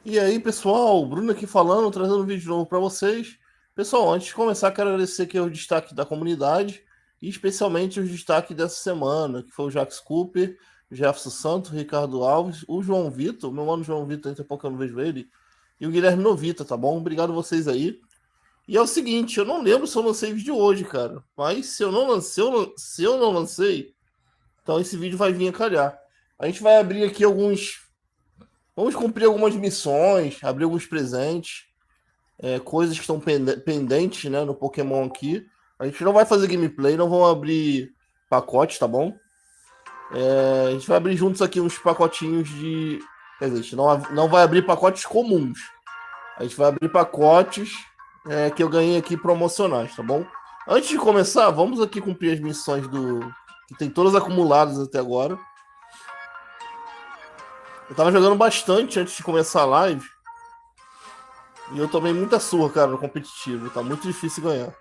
E aí, pessoal, Bruno aqui falando, trazendo um vídeo novo para vocês. Pessoal, antes de começar, quero agradecer aqui o destaque da comunidade e especialmente os destaques dessa semana, que foi o Jax Cooper, Jefferson Santos, Ricardo Alves, o João Vitor, meu mano João Vitor, tem pouco eu não vejo ele, e o Guilherme Novita, tá bom? Obrigado vocês aí. E é o seguinte, eu não lembro se eu lancei vídeo hoje, cara, mas se eu não lancei, se eu não lancei, então esse vídeo vai vir a calhar. A gente vai abrir aqui alguns. Vamos cumprir algumas missões, abrir alguns presentes, coisas que estão pendentes, né, no Pokémon aqui. A gente não vai fazer gameplay, não vamos abrir pacotes, tá bom? A gente vai abrir juntos aqui uns pacotinhos de. Quer dizer, a gente não vai abrir pacotes comuns. A gente vai abrir pacotes que eu ganhei aqui promocionais, tá bom? Antes de começar, vamos aqui cumprir as missões do. Que tem todas acumuladas até agora. Eu tava jogando bastante antes de começar a live. E eu tomei muita surra, cara, no competitivo. Tá muito difícil ganhar.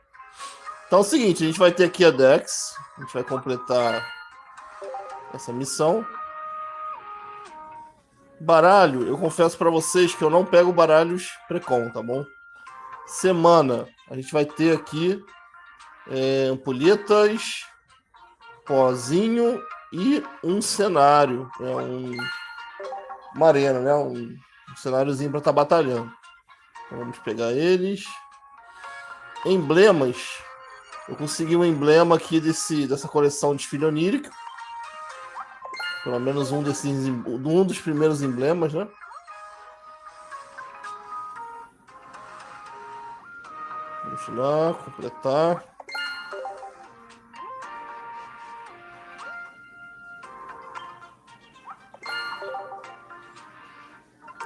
Então é o seguinte, a gente vai ter aqui a Dex. A gente vai completar essa missão. Baralho, eu confesso pra vocês que eu não pego baralhos Precon, tá bom? Semana, a gente vai ter aqui ampulhetas, pozinho e um cenário. Uma arena, né? Um cenáriozinho pra estar batalhando. Então vamos pegar eles. Emblemas. Eu consegui um emblema aqui dessa coleção de Desfile Onírico. Pelo menos um dos primeiros emblemas, né? Vamos lá, completar.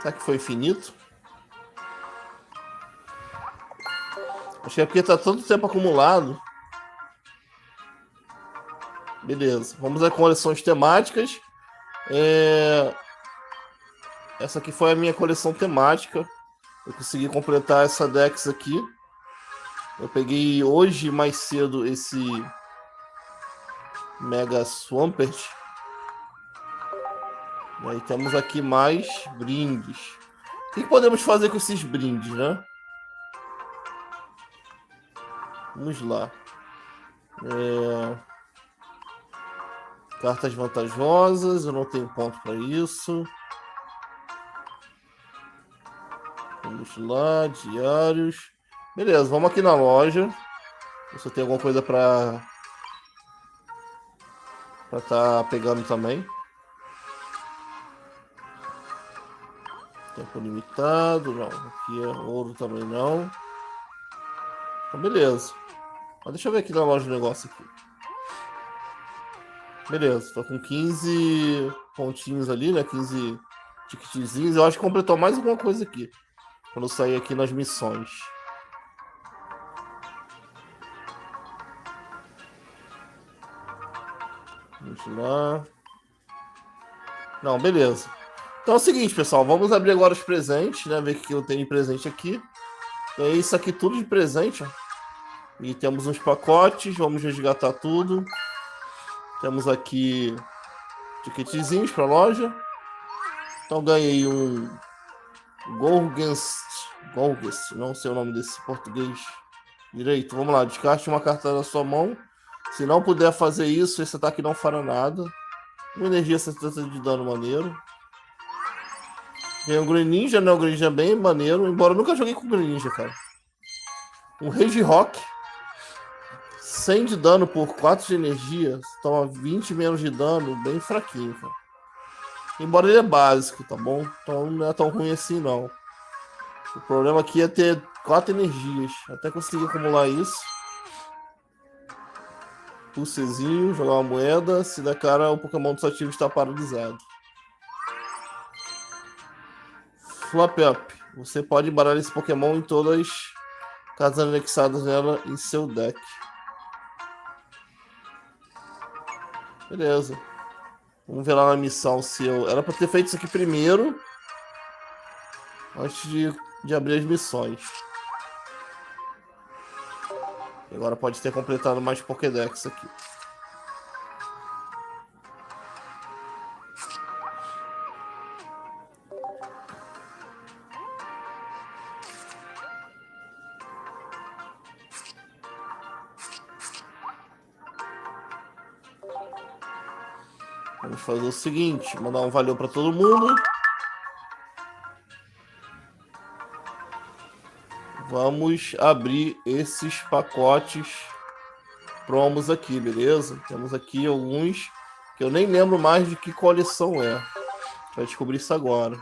Será que foi infinito? Acho que é porque tá tanto tempo acumulado. Beleza. Vamos a coleções temáticas. Essa aqui foi a minha coleção temática. Eu consegui completar essa Dex aqui. Eu peguei hoje mais cedo esse Mega Swampert. E aí temos aqui mais brindes. O que podemos fazer com esses brindes, né? Vamos lá. Cartas vantajosas, eu não tenho ponto para isso. Vamos lá, diários. Beleza, vamos aqui na loja. Ver se eu tenho alguma coisa para tá pegando também. Tempo limitado, não. Aqui é ouro também não. Então beleza. Mas deixa eu ver aqui na loja o negócio aqui. Beleza, tô com 15 pontinhos ali, né? 15 ticketzinhos. Eu acho que completou mais alguma coisa aqui. Quando eu sair aqui nas missões. Vamos lá. Não, beleza. Então é o seguinte, pessoal. Vamos abrir agora os presentes, né? Ver o que eu tenho de presente aqui. É isso aqui tudo de presente, ó. E temos uns pacotes. Vamos resgatar tudo. Temos aqui ticketzinhos para loja. Então ganhei um Golgest, não sei o nome desse português direito. Vamos lá, descarte uma carta da sua mão. Se não puder fazer isso, esse ataque não fará nada. Uma energia 70 de dano maneiro. Tem o Greninja, né? O Greninja é bem maneiro, embora eu nunca joguei com o Greninja, cara. Um Rage Rock. 100 de dano por 4 de energia. Toma 20 menos de dano, bem fraquinho, cara. Embora ele é básico, tá bom? Então não é tão ruim assim, não. O problema aqui é ter 4 energias. Até conseguir acumular isso. Pulsezinho, jogar uma moeda. Se der cara, o Pokémon do seu ativo está paralisado. Flop Up. Você pode embaralhar esse Pokémon em todas as cartas anexadas nela em seu deck. Beleza. Vamos ver lá na missão se eu... Era pra ter feito isso aqui primeiro. Antes de abrir as missões. E agora pode ter completado mais Pokédex aqui. Vamos fazer o seguinte, mandar um valeu para todo mundo. Vamos abrir esses pacotes promos aqui, beleza? Temos aqui alguns que eu nem lembro mais de que coleção é. Vai descobrir isso agora.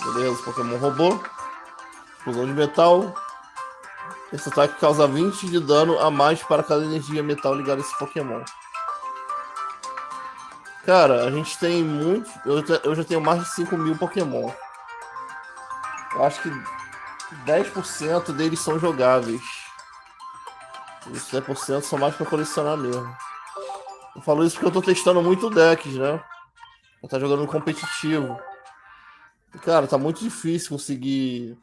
Beleza, Pokémon robô. Explosão de metal. Esse ataque causa 20 de dano a mais para cada energia metal ligada a esse Pokémon. Cara, a gente tem muito... Eu já tenho mais de 5.000 Pokémon. Eu acho que 10% deles são jogáveis. Os 10% são mais para colecionar mesmo. Eu falo isso porque eu tô testando muito decks, né? Eu tô jogando competitivo. E, cara, tá muito difícil conseguir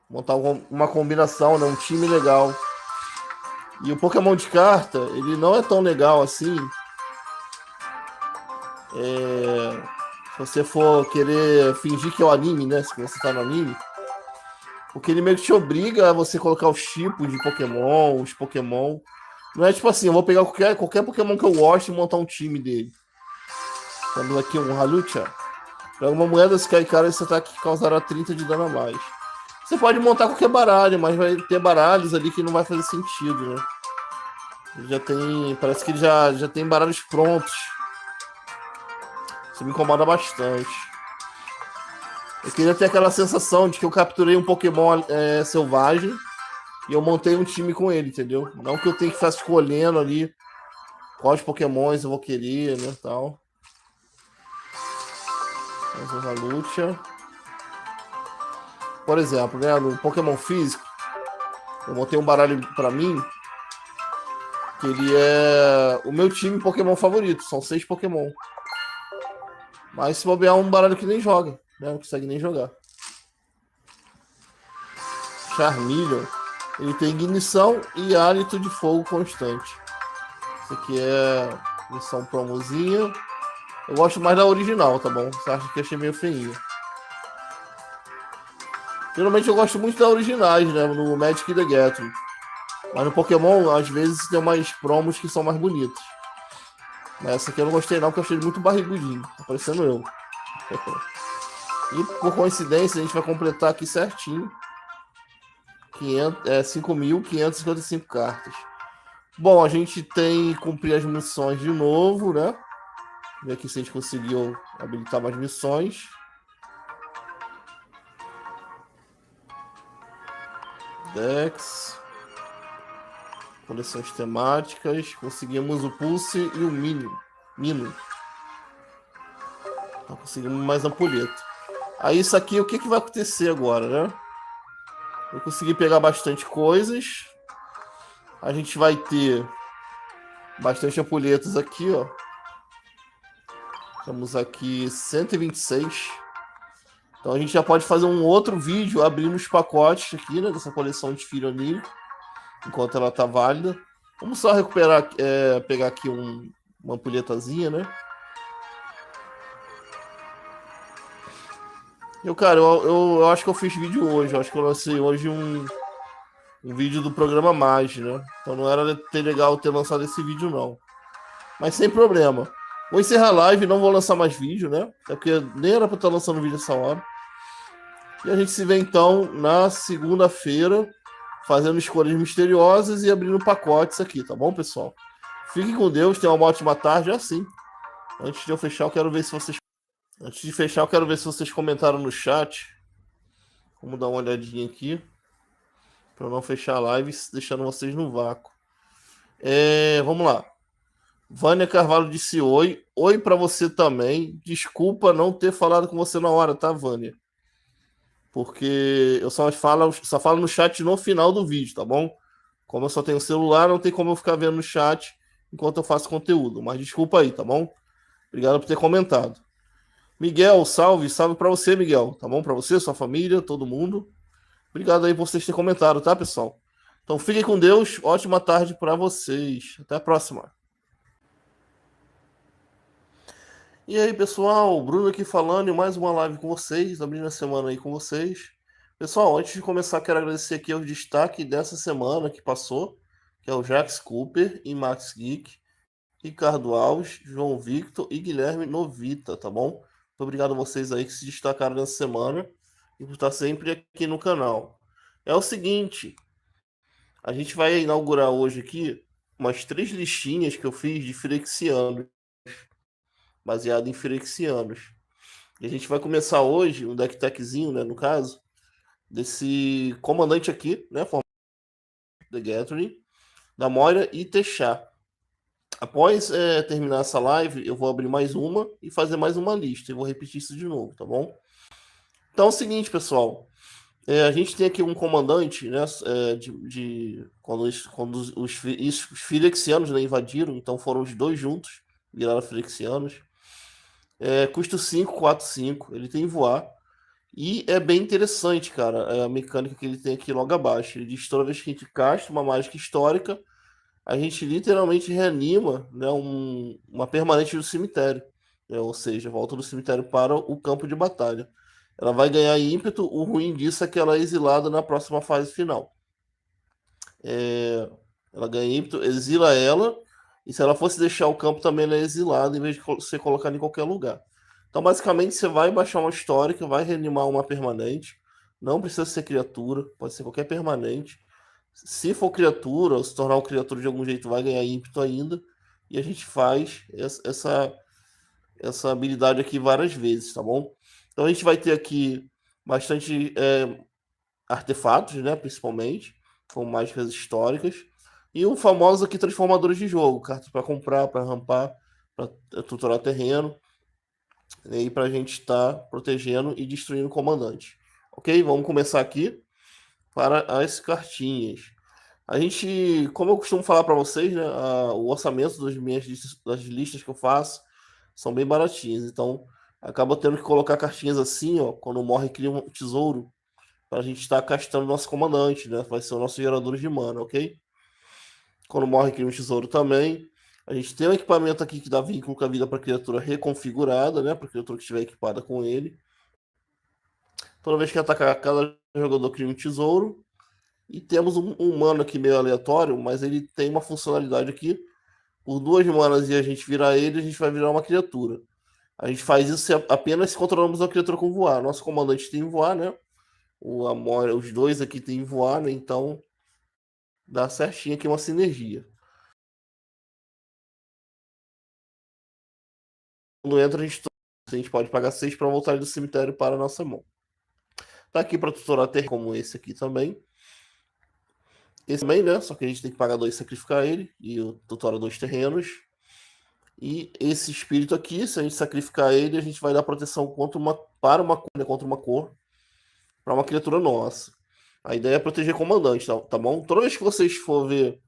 montar uma combinação, né? Um time legal. E o Pokémon de carta, ele não é tão legal assim. Se você for querer fingir que é o anime, né? Se você tá no anime. Porque ele meio que te obriga a você colocar os tipos de Pokémon, os Pokémon. Não é tipo assim, eu vou pegar qualquer Pokémon que eu gosto e montar um time dele. Tendo aqui um Hawlucha. Pega uma moeda, se cair cara, esse ataque causará 30 de dano a mais. Você pode montar qualquer baralho, mas vai ter baralhos ali que não vai fazer sentido, né? Ele já tem... Parece que ele já tem baralhos prontos. Isso me incomoda bastante. Eu queria ter aquela sensação de que eu capturei um Pokémon selvagem e eu montei um time com ele, entendeu? Não que eu tenha que ficar escolhendo ali quais Pokémons eu vou querer, né, tal. Mais uma luta. Por exemplo, né, no Pokémon físico, eu montei um baralho pra mim que ele é o meu time Pokémon favorito. São 6 Pokémon. Mas se bobear, um baralho que nem joga, né? Não consegue nem jogar. Charmeleon. Ele tem ignição e hálito de fogo constante. Isso aqui é missão promozinha. Eu gosto mais da original, tá bom? Você acha que eu achei meio feinho. Geralmente eu gosto muito da originais, né? No Magic e The Gathering. Mas no Pokémon, às vezes, tem umas promos que são mais bonitas. Mas essa aqui eu não gostei não, porque eu achei ele muito barrigudinho. Tá parecendo eu. E por coincidência, a gente vai completar aqui certinho 5.555 cartas. Bom, a gente tem que cumprir as missões de novo, né? Ver aqui se a gente conseguiu habilitar mais missões. Dex. Coleções temáticas. Conseguimos o Pulse e o Mino. Então, conseguimos mais ampulheta. Aí isso aqui, o que vai acontecer agora, né? Eu consegui pegar bastante coisas. A gente vai ter bastante ampulhetas aqui, ó. Temos aqui 126. Então a gente já pode fazer um outro vídeo abrindo os pacotes aqui, né? Dessa coleção de Fironil. Enquanto ela tá válida. Vamos só recuperar, pegar aqui uma ampulhetazinha, né? Cara, eu acho que eu fiz vídeo hoje. Eu acho que eu lancei hoje um vídeo do programa Mais, né? Então não era legal ter lançado esse vídeo, não. Mas sem problema. Vou encerrar a live, não vou lançar mais vídeo, né? É porque nem era pra estar lançando vídeo essa hora. E a gente se vê então na segunda-feira, fazendo escolhas misteriosas e abrindo pacotes aqui, tá bom, pessoal? Fiquem com Deus, tenham uma ótima tarde, assim. Antes de eu fechar, eu quero ver se vocês... Antes de fechar, eu quero ver se vocês comentaram no chat. Vamos dar uma olhadinha aqui. Para não fechar a live, deixando vocês no vácuo. Vamos lá. Vânia Carvalho disse oi. Oi para você também. Desculpa não ter falado com você na hora, tá, Vânia? Porque eu só falo no chat no final do vídeo, tá bom? Como eu só tenho celular, não tem como eu ficar vendo no chat enquanto eu faço conteúdo. Mas desculpa aí, tá bom? Obrigado por ter comentado. Miguel, salve para você, Miguel. Tá bom? Para você, sua família, todo mundo. Obrigado aí por vocês terem comentado, tá, pessoal? Então fiquem com Deus. Ótima tarde para vocês. Até a próxima. E aí, pessoal, Bruno aqui falando em mais uma live com vocês, abrindo a semana aí com vocês. Pessoal, antes de começar, quero agradecer aqui o destaque dessa semana que passou, que é o Jax Cooper e Max Geek, Ricardo Alves, João Victor e Guilherme Novita, tá bom? Muito obrigado a vocês aí que se destacaram nessa semana e por estar sempre aqui no canal. É o seguinte, a gente vai inaugurar hoje aqui umas 3 listinhas que eu fiz de Firexianos, baseado em Firexianos. E a gente vai começar hoje um deck techzinho, né, no caso, desse comandante aqui, né, The Gathering, da Moira e Techar. Após terminar essa live, eu vou abrir mais uma e fazer mais uma lista. Eu vou repetir isso de novo, tá bom? Então é o seguinte, pessoal. A gente tem aqui um comandante, né? Quando os Firexianos, né, invadiram, então foram os dois juntos, viraram Firexianos. Custo 5, 4, 5. Ele tem voar. E é bem interessante, cara, a mecânica que ele tem aqui logo abaixo. Ele diz que toda vez que a gente casta uma mágica histórica, a gente literalmente reanima, né, uma permanente do cemitério. Né, ou seja, volta do cemitério para o campo de batalha. Ela vai ganhar ímpeto, o ruim disso é que ela é exilada na próxima fase final. É, ela ganha ímpeto, exila ela, e se ela fosse deixar o campo também ela é exilada, em vez de ser colocada em qualquer lugar. Então, basicamente, você vai baixar uma histórica, vai reanimar uma permanente. Não precisa ser criatura, pode ser qualquer permanente. Se for criatura, ou se tornar uma criatura de algum jeito, vai ganhar ímpeto ainda. E a gente faz essa habilidade aqui várias vezes, tá bom? Então a gente vai ter aqui bastante artefatos, né? Principalmente, com mágicas históricas. E o famoso aqui transformadores de jogo, cartas para comprar, para rampar, para tutorar terreno. E aí para a gente estar protegendo e destruindo o comandante. Ok? Vamos começar aqui para as cartinhas. A gente, como eu costumo falar para vocês, né, o orçamento das listas que eu faço são bem baratinhas. Então, acaba tendo que colocar cartinhas assim, ó, quando morre cria um tesouro, para a gente estar castando nosso comandante, né? Vai ser o nosso gerador de mana, ok? Quando morre cria um tesouro também. A gente tem um equipamento aqui que dá vínculo com a vida para criatura reconfigurada, né? Para criatura que estiver equipada com ele. Toda vez que atacar, cada jogador cria um tesouro. E temos um mano aqui meio aleatório, mas ele tem uma funcionalidade aqui. Por 2 manas e a gente virar ele, a gente vai virar uma criatura. A gente faz isso apenas se controlamos a criatura com voar. Nosso comandante tem voar, né? O Amor, os dois aqui tem voar, né? Então dá certinho aqui uma sinergia. Quando entra, a gente pode pagar 6 para voltar do cemitério para a nossa mão. Tá aqui para tutorar ter como esse aqui também. Esse também, né? Só que a gente tem que pagar 2 e sacrificar ele. E o tutora 2 terrenos. E esse espírito aqui, se a gente sacrificar ele, a gente vai dar proteção para uma cor, né, contra uma cor, para uma criatura nossa. A ideia é proteger comandante, tá bom? Toda vez que vocês for ver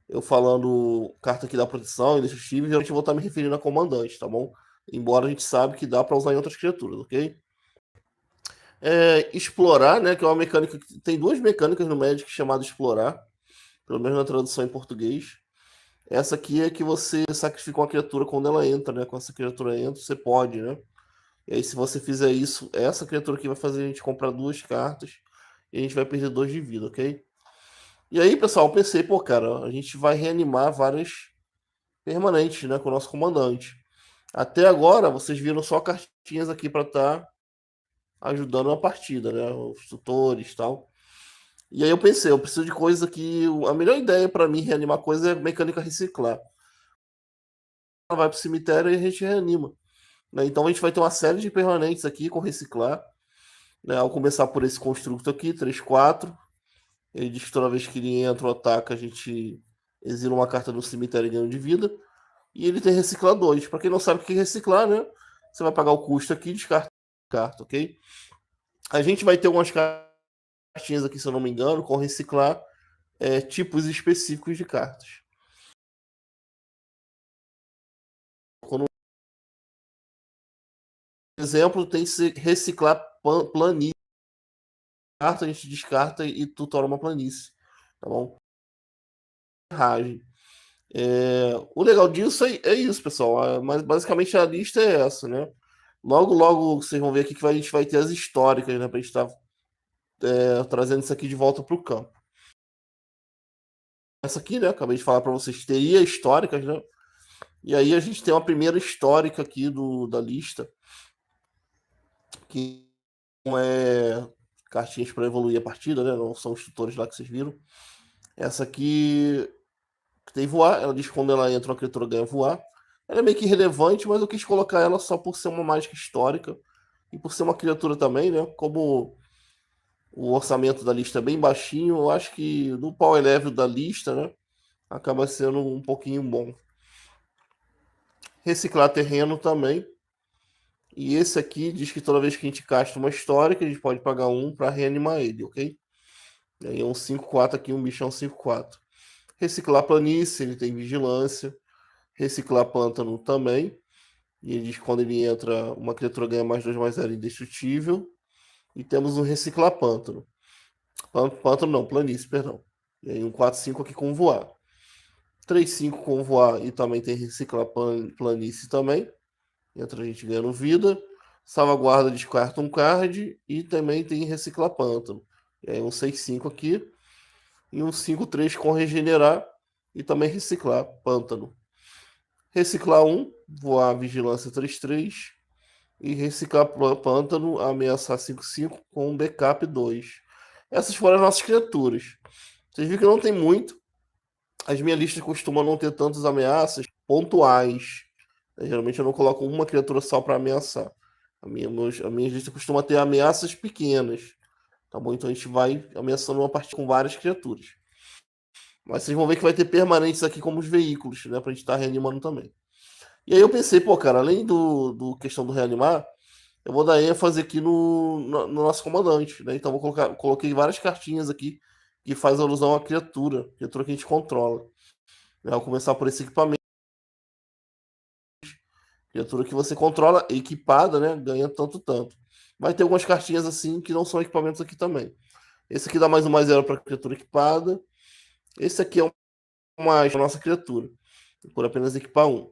eu falando carta que dá proteção e indestrutível, geralmente eu vou estar me referindo a comandante, tá bom? Embora a gente sabe que dá para usar em outras criaturas, ok? Explorar, né? Que é uma mecânica. Tem 2 mecânicas no Magic chamada explorar, pelo menos na tradução em português. Essa aqui é que você sacrifica uma criatura quando ela entra, né? Quando essa criatura entra, você pode, né? E aí, se você fizer isso, essa criatura aqui vai fazer a gente comprar 2 cartas e a gente vai perder 2 de vida, ok? E aí, pessoal, eu pensei, pô, cara, a gente vai reanimar várias permanentes, né, com o nosso comandante. Até agora, vocês viram só cartinhas aqui para estar ajudando a partida, né? Os tutores e tal. E aí eu pensei, eu preciso de coisa que. A melhor ideia para mim reanimar coisa é mecânica reciclar. Ela vai pro cemitério e a gente reanima. Né? Então a gente vai ter uma série de permanentes aqui com reciclar. Né? Ao começar por esse construto aqui, 3/4. Ele diz que toda vez que ele entra ou ataca, a gente exila uma carta do cemitério e ganha de vida. E ele tem reciclar 2. Para quem não sabe o que é reciclar, né? Você vai pagar o custo aqui e descarta a carta, ok? A gente vai ter algumas cartinhas aqui, se eu não me engano, com reciclar tipos específicos de cartas. Quando, por exemplo, tem que reciclar planície. Carta a gente descarta e tutora uma planície. Tá bom? Rage. O legal disso é isso, pessoal. Mas basicamente a lista é essa, né? Logo, logo vocês vão ver aqui que a gente vai ter as históricas, né? Pra gente estar trazendo isso aqui de volta para o campo. essa aqui, né? Acabei de falar para vocês, teria históricas, né? E aí a gente tem uma primeira histórica aqui da lista, que não é cartinhas para evoluir a partida, né? Não são os tutores lá que vocês viram. Essa aqui que tem voar, ela diz que quando ela entra, uma criatura ganha voar. Ela é meio que irrelevante, mas eu quis colocar ela só por ser uma mágica histórica e por ser uma criatura também, né? Como o orçamento da lista é bem baixinho, eu acho que no power level da lista, né? Acaba sendo um pouquinho bom. Reciclar terreno também. E esse aqui diz que toda vez que a gente casta uma histórica, a gente pode pagar um para reanimar ele, ok? E aí é um 5/4 aqui, um bichão 5/4. Reciclar planície, ele tem vigilância. Reciclar pântano também. E ele diz que quando ele entra, uma criatura ganha +2/+0 indestrutível. E temos um reciclar pântano. Pântano não, planície, perdão. E aí um 4/5 aqui com voar. 3/5 com voar e também tem reciclar planície também. Entra a gente ganhando vida. Salvaguarda descarta um card e também tem reciclar pântano. E aí um 6/5 aqui. E um 5/3 com regenerar e também reciclar pântano. Reciclar um, voar vigilância 3/3 e reciclar pântano, ameaçar 5/5 com backup 2. Essas foram as nossas criaturas. Vocês viram que não tem muito. As minhas listas costumam não ter tantas ameaças pontuais. Geralmente eu não coloco uma criatura só para ameaçar. A minha lista costuma ter ameaças pequenas. Tá bom? Então a gente vai ameaçando uma partida com várias criaturas. Mas vocês vão ver que vai ter permanentes aqui como os veículos, né? Pra gente estar reanimando também. E aí eu pensei, pô, cara, além do questão do reanimar, eu vou dar ênfase aqui no nosso comandante, né? Então coloquei várias cartinhas aqui que faz alusão à criatura que a gente controla. Eu vou começar por esse equipamento. Criatura que você controla, equipada, né? Ganha tanto. Vai ter algumas cartinhas assim que não são equipamentos aqui também. Esse aqui dá +1/+0 para criatura equipada. Esse aqui é uma nossa criatura. Por apenas equipar um.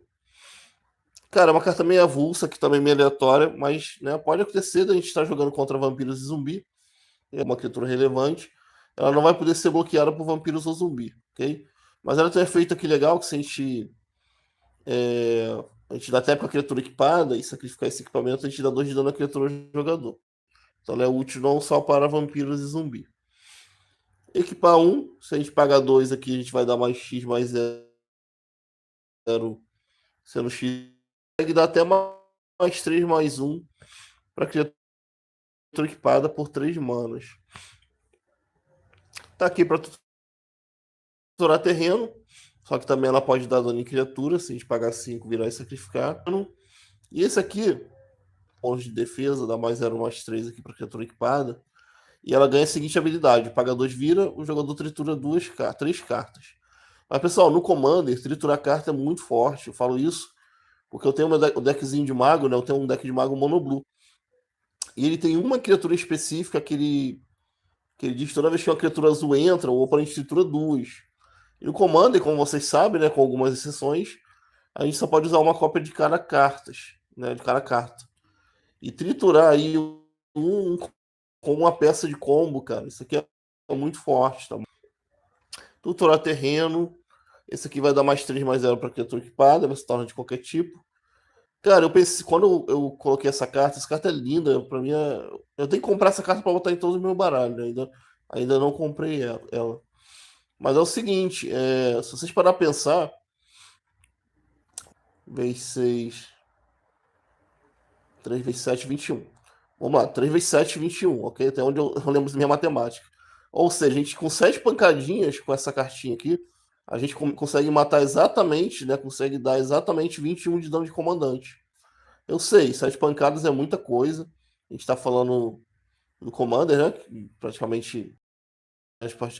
Cara, é uma carta meio avulsa, que também é meio aleatória, mas né, pode acontecer da gente estar jogando contra vampiros e zumbi. É uma criatura relevante. Ela não vai poder ser bloqueada por vampiros ou zumbi, ok? Mas ela tem um efeito aqui legal que se a gente dá até com a criatura equipada e sacrificar esse equipamento, a gente dá 2 de dano à criatura jogador. Então ela é útil não só para vampiros e zumbi. Equipar um, se a gente pagar 2 aqui, a gente vai dar mais X/0, sendo X. Consegue dar até mais 3/1 para criatura equipada por 3 manas. Tá aqui para tutorar terreno, só que também ela pode dar dano em criatura, se a gente pagar 5, virar e sacrificar. E esse aqui, pontos de defesa, dá +0/+3 aqui para criatura equipada. E ela ganha a seguinte habilidade: paga 2, vira, o jogador tritura 3 cartas. Mas pessoal, no Commander, triturar carta é muito forte. Eu falo isso porque eu tenho o deckzinho de mago, né? Eu tenho um deck de mago monoblue. E ele tem uma criatura específica que ele diz que toda vez que uma criatura azul entra, o oponente tritura 2. E no Commander, como vocês sabem, né, com algumas exceções, a gente só pode usar uma cópia de cada cartas, né, de cada carta. E triturar aí com uma peça de combo, cara, isso aqui é muito forte, tá? Triturar terreno, esse aqui vai dar +3/+0 para criatura equipada, ela se torna de qualquer tipo. Cara, eu pensei, quando eu coloquei essa carta é linda, pra mim eu tenho que comprar essa carta para botar em todos os meus baralhos, né? Ainda não comprei ela. Mas é o seguinte, se vocês parar pra pensar, vezes 6, 3 vezes 7, 21. Vamos lá, 3 vezes 7, 21, ok? Até onde eu lembro minha matemática. Ou seja, a gente com 7 pancadinhas com essa cartinha aqui, a gente consegue matar exatamente, né? Consegue dar exatamente 21 de dano de comandante. Eu sei, 7 pancadas é muita coisa. A gente tá falando do Commander, né? Que praticamente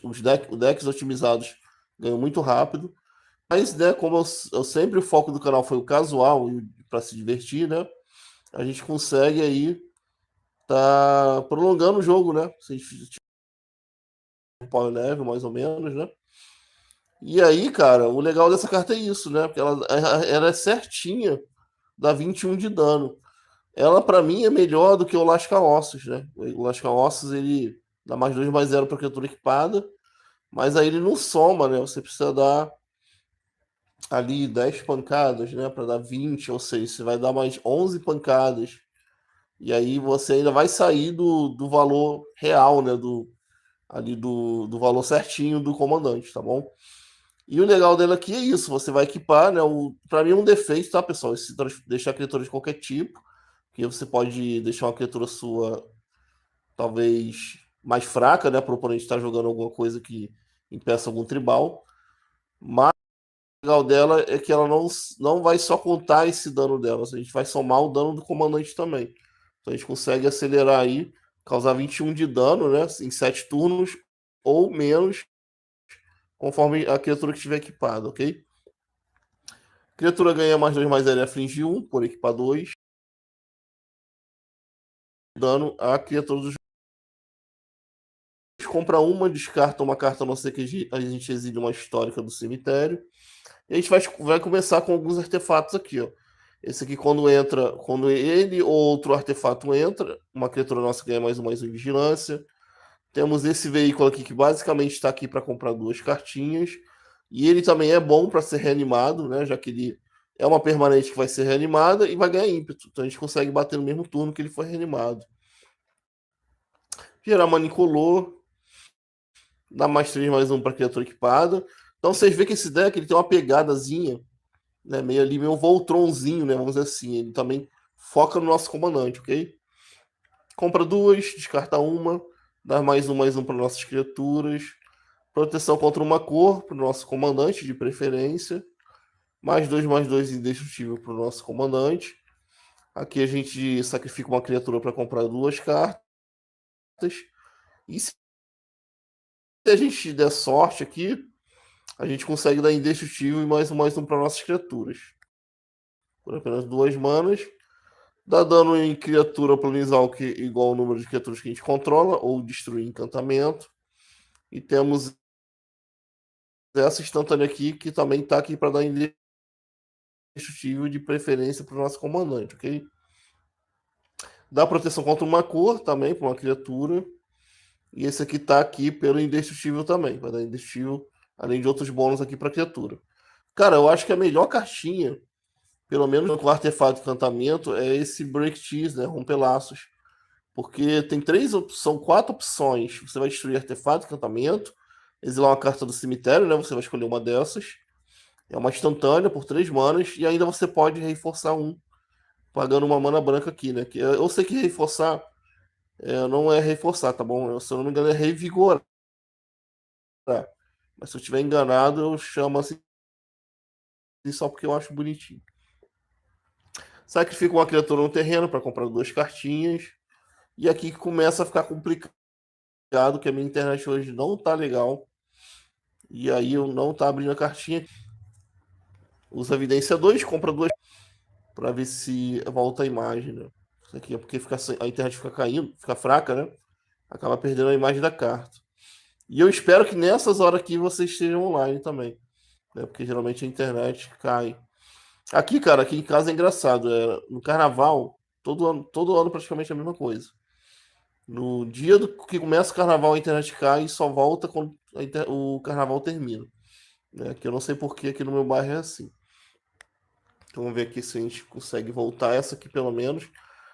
os decks otimizados ganham muito rápido. Mas, né, como eu sempre o foco do canal foi o casual e para se divertir, né? A gente consegue aí tá prolongando o jogo, né? Se a gente tiver um power level, mais ou menos, né? E aí, cara, o legal dessa carta é isso, né? Porque ela é certinha, dá 21 de dano. Ela, para mim, é melhor do que o Lasca-Ossos, né? O Lasca-Ossos, ele dá +2/+0 para criatura equipada. Mas aí ele não soma, né? Você precisa dar ali 10 pancadas, né? Para dar 20, ou seja, você vai dar mais 11 pancadas. E aí você ainda vai sair do valor real, né? Do valor certinho do comandante, tá bom? E o legal dele aqui é isso, você vai equipar, né? Para mim é um defeito, tá, pessoal? Esse deixar criatura de qualquer tipo, que você pode deixar uma criatura sua talvez mais fraca, né? Para o oponente estar jogando alguma coisa que impeça algum tribal. Mas o legal dela é que ela não vai só contar esse dano dela, a gente vai somar o dano do comandante também. Então a gente consegue acelerar aí, causar 21 de dano, né? Em 7 turnos ou menos, conforme a criatura que estiver equipada, ok? Criatura ganha mais 2 mais ele aflige 1 por equipar 2. Dano a criatura do jogo. Compra uma, descarta uma carta, a não ser que a gente exile uma histórica do cemitério. E a gente vai começar com alguns artefatos aqui, ó. Esse aqui, quando ele ou outro artefato entra, uma criatura nossa ganha mais um de vigilância. Temos esse veículo aqui que basicamente está aqui para comprar 2 cartinhas. E ele também é bom para ser reanimado, né? Já que ele é uma permanente que vai ser reanimada e vai ganhar ímpeto. Então a gente consegue bater no mesmo turno que ele foi reanimado. Gerar mana incolor, dá mais 3 mais um para criatura equipada. Então vocês veem que esse deck ele tem uma pegadazinha, né? Meio ali, meio Voltronzinho, né? Vamos dizer assim. Ele também foca no nosso comandante, ok? Compra 2, descarta uma, dá mais um para nossas criaturas. Proteção contra uma cor para o nosso comandante, de preferência. Mais 2 indestrutível para o nosso comandante. Aqui a gente sacrifica uma criatura para comprar 2 cartas. E se a gente der sorte aqui, a gente consegue dar indestrutível e mais um para nossas criaturas. Por apenas 2 manas. Dá dano em criatura Planeswalker igual ao número de criaturas que a gente controla, ou destruir encantamento. E temos essa instantânea aqui, que também está aqui para dar indestrutível de preferência para o nosso comandante, ok? Dá proteção contra uma cor também, para uma criatura. E esse aqui está aqui pelo indestrutível também, vai dar indestrutível, além de outros bônus aqui para criatura. Cara, eu acho que a melhor caixinha, pelo menos com artefato de encantamento, é esse Break Tease, né? Romper Laços. Porque tem são 4 opções. Você vai destruir artefato, encantamento, exilar uma carta do cemitério, né? Você vai escolher uma dessas. É uma instantânea por 3 manas. E ainda você pode reforçar um, pagando uma mana branca aqui, né? Que eu sei que reforçar não é reforçar, tá bom? Se eu não me engano, é revigorar. Mas se eu estiver enganado, eu chamo assim só porque eu acho bonitinho. Sacrifica uma criatura no terreno para comprar 2 cartinhas. E aqui começa a ficar complicado, que a minha internet hoje não tá legal. E aí eu não tá abrindo a cartinha. Usa evidência 2, compra 2 para ver se volta a imagem, né? Isso aqui é porque a internet fica caindo, fica fraca, né? Acaba perdendo a imagem da carta. E eu espero que nessas horas aqui vocês estejam online também, né? Porque geralmente a internet cai. Aqui, cara, aqui em casa é engraçado. No carnaval, todo ano praticamente é a mesma coisa. No dia que começa o carnaval, a internet cai e só volta quando o carnaval termina. Né? Que eu não sei por que aqui no meu bairro é assim. Então vamos ver aqui se a gente consegue voltar essa aqui pelo menos.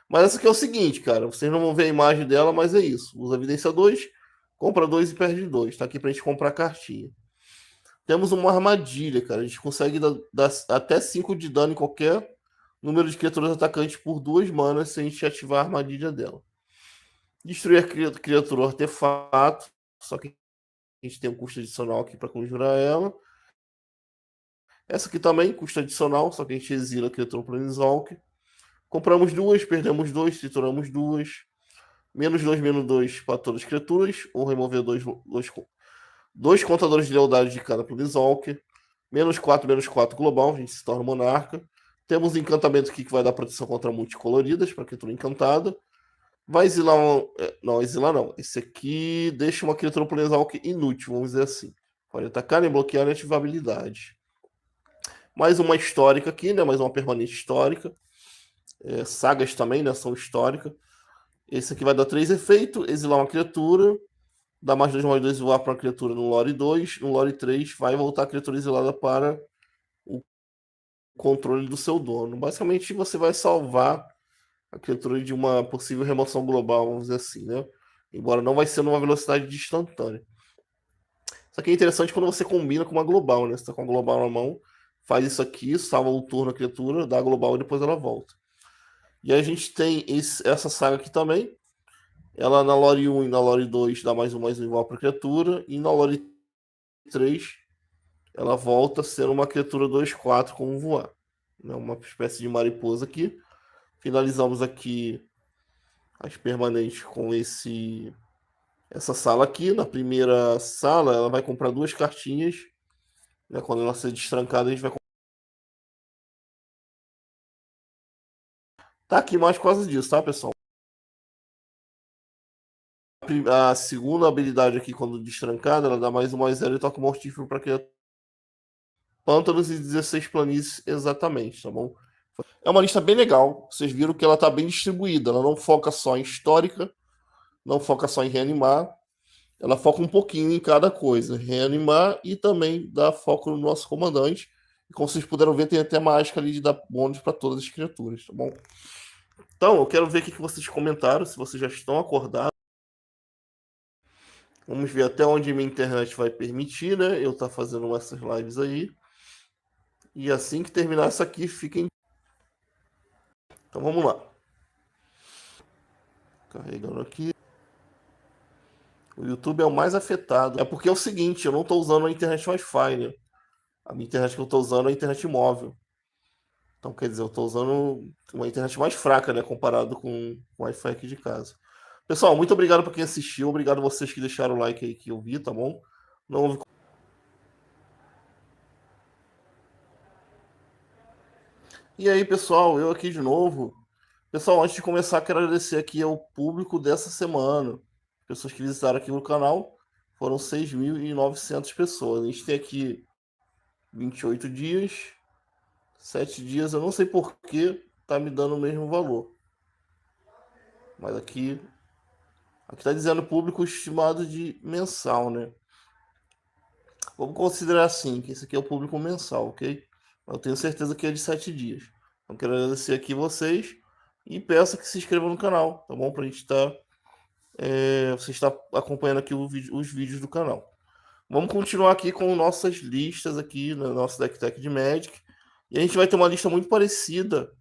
Mas essa aqui é o seguinte, cara. Vocês não vão ver a imagem dela, mas é isso. Usa evidência 2, compra 2 e perde 2. Tá aqui pra gente comprar cartinha. Temos uma armadilha, cara. A gente consegue dar até 5 de dano em qualquer número de criaturas atacantes por 2 manas se a gente ativar a armadilha dela. Destruir a criatura artefato. Só que a gente tem um custo adicional aqui para conjurar ela. Essa aqui também, custo adicional, só que a gente exila a criatura Planeswalker. Compramos 2, perdemos 2, trituramos 2. Menos 2 para todas as criaturas. Ou remover dois contadores de lealdade de cada Planeswalker. Menos 4 global, a gente se torna monarca. Temos um encantamento aqui que vai dar proteção contra multicoloridas, para criatura encantada. Vai exilar não, exilar não. Esse aqui deixa uma criatura Planeswalker inútil, vamos dizer assim. Pode atacar, nem bloquear, nem ativar habilidade. Mais uma histórica aqui, né? Mais uma permanente histórica. Sagas também, né? São históricas. Esse aqui vai dar 3 efeitos. Exilar uma criatura. dá mais 2 voar para a criatura no lore 2. No lore 3, vai voltar a criatura exilada para o controle do seu dono. Basicamente, você vai salvar a criatura de uma possível remoção global, vamos dizer assim, né? Embora não vai ser numa velocidade de instantânea. Isso aqui é interessante quando você combina com uma global, né? Você tá com a global na mão, faz isso aqui, salva o turno a criatura, dá a global e depois ela volta. E a gente tem essa saga aqui também. Ela na Lore 1 e na Lore 2 dá mais um igual para criatura. E na Lore 3 ela volta a ser uma criatura 2/4 com voar. Né? Uma espécie de mariposa aqui. Finalizamos aqui as permanentes com essa sala aqui. Na primeira sala ela vai comprar 2 cartinhas. Né? Quando ela ser destrancada, a gente vai. Tá aqui mais por causa disso, tá, pessoal? A segunda habilidade aqui, quando destrancada, ela dá mais 0 e toca mortífero para criatura. Pântanos e 16 planícies exatamente, tá bom? É uma lista bem legal. Vocês viram que ela tá bem distribuída. Ela não foca só em histórica, não foca só em reanimar. Ela foca um pouquinho em cada coisa. Reanimar e também dá foco no nosso comandante. E como vocês puderam ver, tem até mágica ali de dar bônus para todas as criaturas, tá bom? Então, eu quero ver o que vocês comentaram, se vocês já estão acordados. Vamos ver até onde minha internet vai permitir, né? Eu tá fazendo essas lives aí. E assim que terminar essa aqui, fiquem. Então vamos lá. Carregando aqui. O YouTube é o mais afetado. É porque é o seguinte, eu não estou usando a internet Wi-Fi, né? A minha internet que eu estou usando é a internet móvel. Então, quer dizer, eu estou usando uma internet mais fraca, né? Comparado com o Wi-Fi aqui de casa. Pessoal, muito obrigado por quem assistiu. Obrigado a vocês que deixaram o like aí que eu vi, tá bom? Não houve... E aí, pessoal, eu aqui de novo. Pessoal, antes de começar, quero agradecer aqui ao público dessa semana. Pessoas que visitaram aqui no canal. Foram 6.900 pessoas. A gente tem aqui 28 dias, 7 dias. Eu não sei por que tá me dando o mesmo valor. Mas aqui tá dizendo público estimado de mensal, né? Vamos considerar assim, que esse aqui é o público mensal, ok? Eu tenho certeza que é de 7 dias. Então quero agradecer aqui vocês e peço que se inscrevam no canal, tá bom? Pra gente estar... você está acompanhando aqui os vídeos do canal. Vamos continuar aqui com nossas listas aqui no nosso Deck Tech de Magic. E a gente vai ter uma lista muito parecida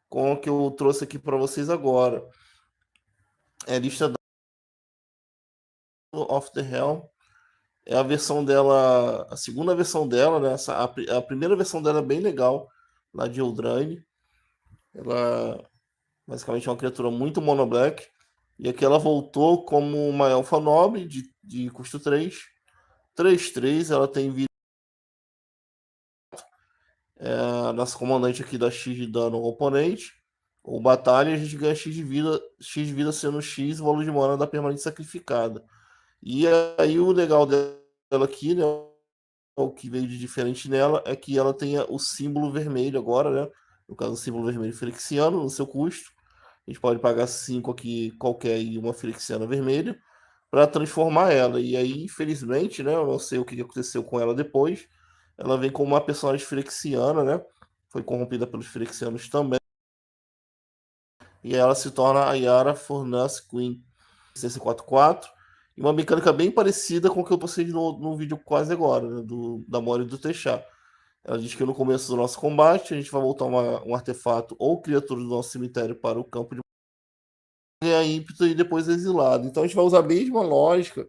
com a que eu trouxe aqui para vocês agora. É a lista da of the Realm. É a versão dela, a segunda versão dela, né? A primeira versão dela é bem legal, lá de Eldraine. Ela basicamente é uma criatura muito mono black. E aqui ela voltou como uma elfa nobre de custo 3. 3/3, ela tem vida. Nossa comandante aqui dá X de dano ao oponente. Ou batalha, a gente ganha X de vida sendo X o valor de mana da permanente sacrificada. E aí o legal dela aqui, né? O que veio de diferente nela é que ela tem o símbolo vermelho agora, né? No caso, o símbolo vermelho Phyrexiano no seu custo. A gente pode pagar 5 aqui, qualquer e uma Phyrexiana vermelha, para transformar ela. E aí, infelizmente, né? Eu não sei o que aconteceu com ela depois. Ela vem como uma personagem Phyrexiana, né? Foi corrompida pelos Phyrexianos também. E ela se torna a Yara Furnace Queen. Licença 4/4. E uma mecânica bem parecida com o que eu postei no vídeo quase agora, né? Da Mori do Techá. Ela diz que no começo do nosso combate a gente vai voltar um artefato ou criatura do nosso cemitério para o campo de ganhar ímpeto e depois exilado. Então a gente vai usar a mesma lógica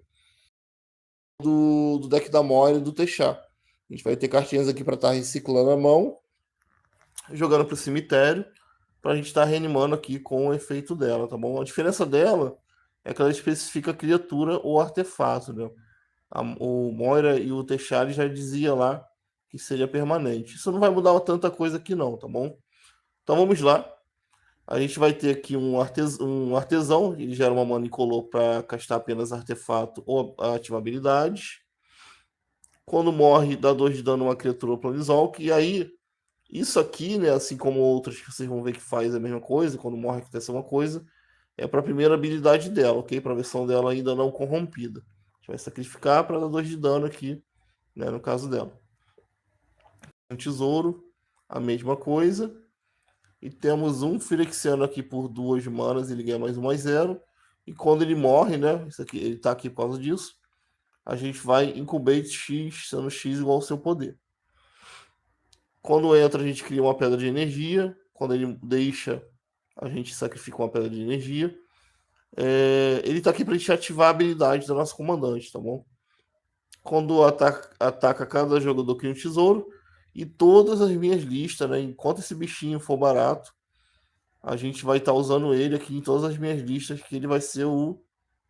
do deck da Mori e do Techá. A gente vai ter cartinhas aqui para estar reciclando a mão, jogando para o cemitério, para a gente estar reanimando aqui com o efeito dela, tá bom? A diferença dela é que ela especifica criatura ou artefato, né? O Moira e o Techari já dizia lá que seria permanente. Isso não vai mudar tanta coisa aqui não, tá bom? Então vamos lá. A gente vai ter aqui um artesão, ele gera uma mana incolor para castar apenas artefato ou ativar habilidades. Quando morre, dá 2 de dano a uma criatura ou planeswalker. E aí, isso aqui, né, assim como outras que vocês vão ver que faz a mesma coisa, quando morre acontece uma coisa, é para a primeira habilidade dela, ok? Para a versão dela ainda não corrompida. vai sacrificar para dar 2 de dano aqui, né, no caso dela. Um tesouro, a mesma coisa. E temos um Phyrexiano aqui por 2 manas, ele ganha mais 0. E quando ele morre, né, isso aqui, ele tá aqui por causa disso, a gente vai Incubate X, sendo X igual ao seu poder. Quando entra, a gente cria uma pedra de energia. Quando ele deixa, a gente sacrifica uma pedra de energia. Ele tá aqui para gente ativar a habilidade do nosso comandante, tá bom? Quando ataca cada jogador cria um tesouro. E todas as minhas listas, né? Enquanto esse bichinho for barato, a gente vai estar usando ele aqui em todas as minhas listas, que ele vai ser o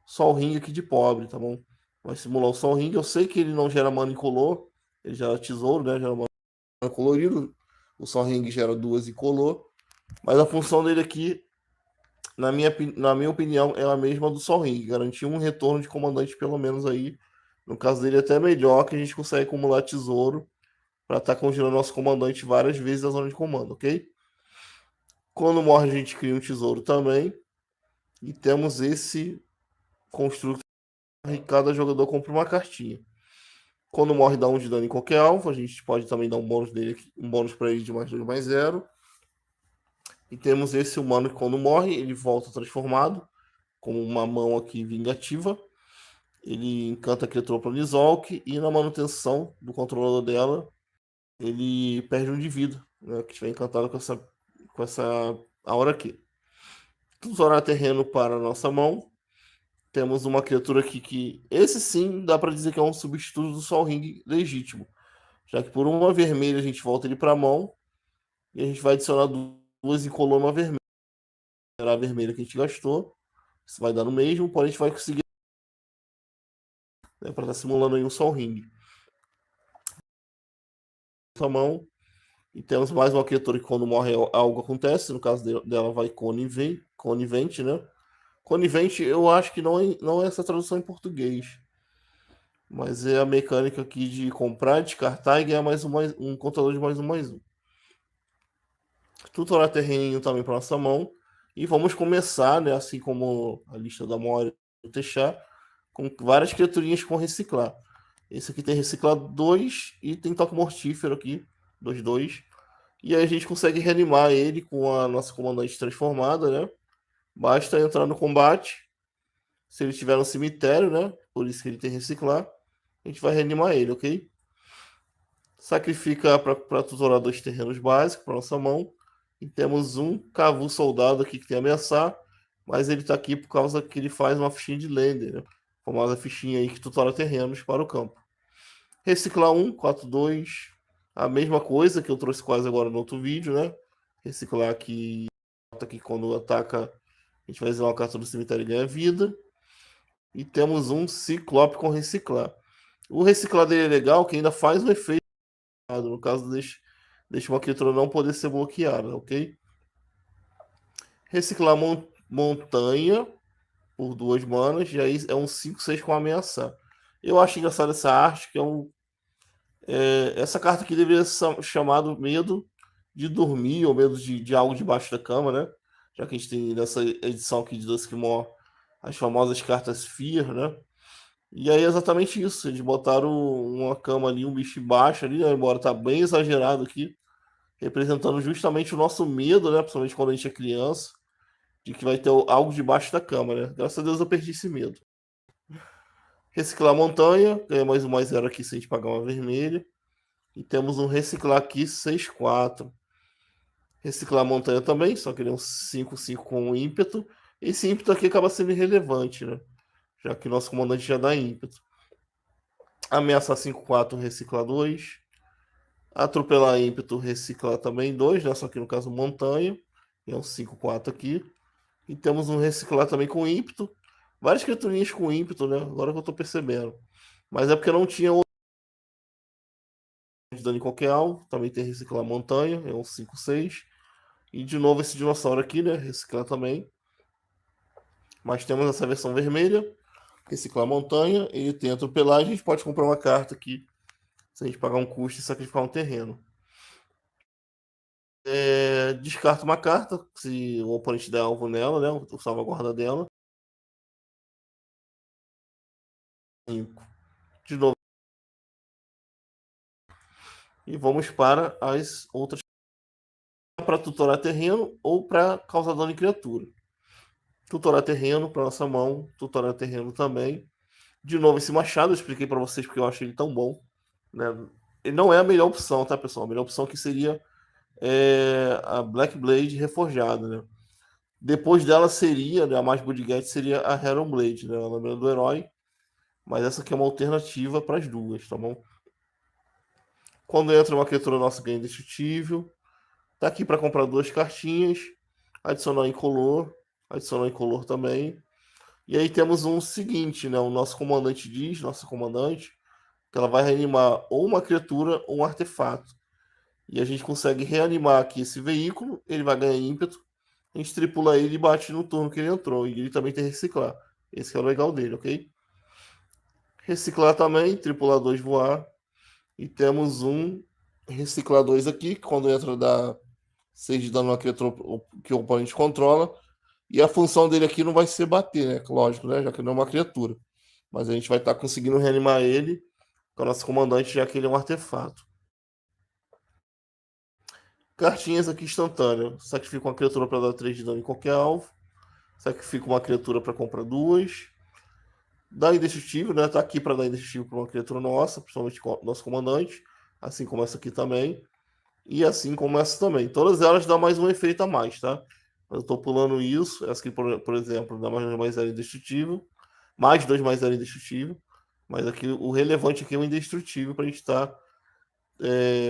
Sol Ring aqui de pobre, tá bom? Vai simular o Sol Ring. Eu sei que ele não gera mana incolor, ele gera tesouro, né? Gera mana colorido. O Sol Ring gera 2 incolor. Mas a função dele aqui, na minha opinião, é a mesma do Sol Ring. Garantir um retorno de comandante, pelo menos aí. No caso dele, até melhor, que a gente consegue acumular tesouro para estar congelando nosso comandante várias vezes na zona de comando, ok? Quando morre, a gente cria um tesouro também. E temos esse construto que cada jogador compra uma cartinha. Quando morre, dá 1 de dano em qualquer alvo. A gente pode também dar um bônus dele aqui, um bônus para ele de mais 2/+0. E temos esse humano que quando morre, ele volta transformado, com uma mão aqui vingativa. Ele encanta a criatura para Nizhogg e na manutenção do controlador dela, ele perde 1 de vida, né, que estiver encantado com essa aura aqui. Tutorar terreno para a nossa mão. Temos uma criatura aqui que, esse sim, dá para dizer que é um substituto do Sol Ring legítimo. Já que por uma vermelha a gente volta ele para a mão e a gente vai adicionar 2 em coluna vermelha. A vermelha que a gente gastou. Isso vai dar no mesmo, porém a gente vai conseguir, né, para estar simulando aí um Sol Ring. Nossa mão. E temos mais uma criatura que quando morre algo acontece. No caso dela vai conivente, né? Conivente eu acho que não é essa tradução em português. Mas é a mecânica aqui de comprar, descartar e ganhar um contador de mais 1/+1. Tutorar terreninho também para nossa mão. E vamos começar, né, assim como a lista da Moria do Techar, com várias criaturinhas com reciclar. Esse aqui tem reciclar 2 e tem toque mortífero aqui, 2/2. E aí a gente consegue reanimar ele com a nossa comandante transformada, né? Basta entrar no combate. Se ele estiver no cemitério, né? Por isso que ele tem reciclar. A gente vai reanimar ele, ok? Sacrifica para tutorar 2 terrenos básicos para nossa mão. E temos um Cavu Soldado aqui que tem ameaçar. Mas ele está aqui por causa que ele faz uma fichinha de Lender, né? A famosa fichinha aí que tutora terrenos para o campo. Reciclar 1, 4/2. A mesma coisa que eu trouxe quase agora no outro vídeo, né? Reciclar aqui quando ataca, a gente vai exilar uma carta do cemitério e ganha vida. E temos um Ciclope com reciclar. O reciclar dele é legal, que ainda faz um efeito. No caso, deixa uma criatura não poder ser bloqueada, ok? Reciclar montanha por 2 manas, e aí é um 5/6 com ameaçar. Eu acho engraçado essa arte, que essa carta aqui deveria ser chamado medo de dormir, ou medo de algo debaixo da cama, né? Já que a gente tem nessa edição aqui de Duskmoor as famosas cartas Fear, né? E aí é exatamente isso. Eles botaram uma cama ali, um bicho embaixo ali, né? Embora tá bem exagerado aqui, representando justamente o nosso medo, né? Principalmente quando a gente é criança, de que vai ter algo debaixo da cama, né? Graças a Deus eu perdi esse medo. Reciclar a montanha, ganha mais 0 aqui se a gente pagar uma vermelha. E temos um reciclar aqui 6/4. Reciclar a montanha também, só que ele é um 5/5 com ímpeto. Esse ímpeto aqui acaba sendo irrelevante, né? Já que o nosso comandante já dá ímpeto. Ameaçar 5/4, reciclar 2. Atropelar ímpeto, reciclar também 2, né? Só que no caso montanha. É um 5/4 aqui. E temos um reciclar também com ímpeto. Várias criaturinhas com ímpeto, né? Agora que eu tô percebendo. Mas é porque não tinha outro de dano em qualquer alvo. Também tem reciclar montanha, é um 5/6. E de novo esse dinossauro aqui, né? Reciclar também. Mas temos essa versão vermelha, reciclar montanha. Ele tem atropelar. A gente pode comprar uma carta aqui, se a gente pagar um custo e sacrificar um terreno. Descarta uma carta, se o oponente der alvo nela, né? O salvaguarda dela. 5. De novo. E vamos para as outras. Para tutorar terreno ou para causar dano em criatura. Tutorar terreno para nossa mão. Tutorar terreno também. De novo, esse machado eu expliquei para vocês porque eu achei ele tão bom. Né? Ele não é a melhor opção, tá, pessoal? A melhor opção que seria a Black Blade reforjada, né? Depois dela seria, né, a mais Budget seria a Heron Blade, né? A lâmina do herói. Mas essa aqui é uma alternativa para as duas, tá bom? Quando entra uma criatura nossa ganha indestrutível. Tá aqui para comprar 2 cartinhas. Adicionar incolor. Adicionar incolor também. E aí temos um seguinte, né? O nosso comandante diz, nossa comandante, que ela vai reanimar ou uma criatura ou um artefato. E a gente consegue reanimar aqui esse veículo, ele vai ganhar ímpeto, a gente tripula ele e bate no turno que ele entrou. E ele também tem reciclar. Esse é o legal dele, ok? Reciclar também, tripular 2 voar. E temos um reciclar 2 aqui, que quando entra dá 6 de dano na criatura que o oponente controla. E a função dele aqui não vai ser bater, né? Lógico, né? Já que não é uma criatura. Mas a gente vai estar conseguindo reanimar ele com o nosso comandante, já que ele é um artefato. Cartinhas aqui instantâneas. Sacrifica uma criatura para dar 3 de dano em qualquer alvo. Sacrifica uma criatura para comprar 2. Dá indestrutível, né? Tá aqui para dar indestrutível para uma criatura nossa, principalmente nosso comandante. Assim como essa aqui também. E assim como essa também. Todas elas dão mais um efeito a mais, tá? Eu tô pulando isso. Essa aqui, por exemplo, dá mais 0 indestrutível. Mais 2 mais 0 indestrutível. Mas aqui o relevante aqui é o indestrutível para a gente estar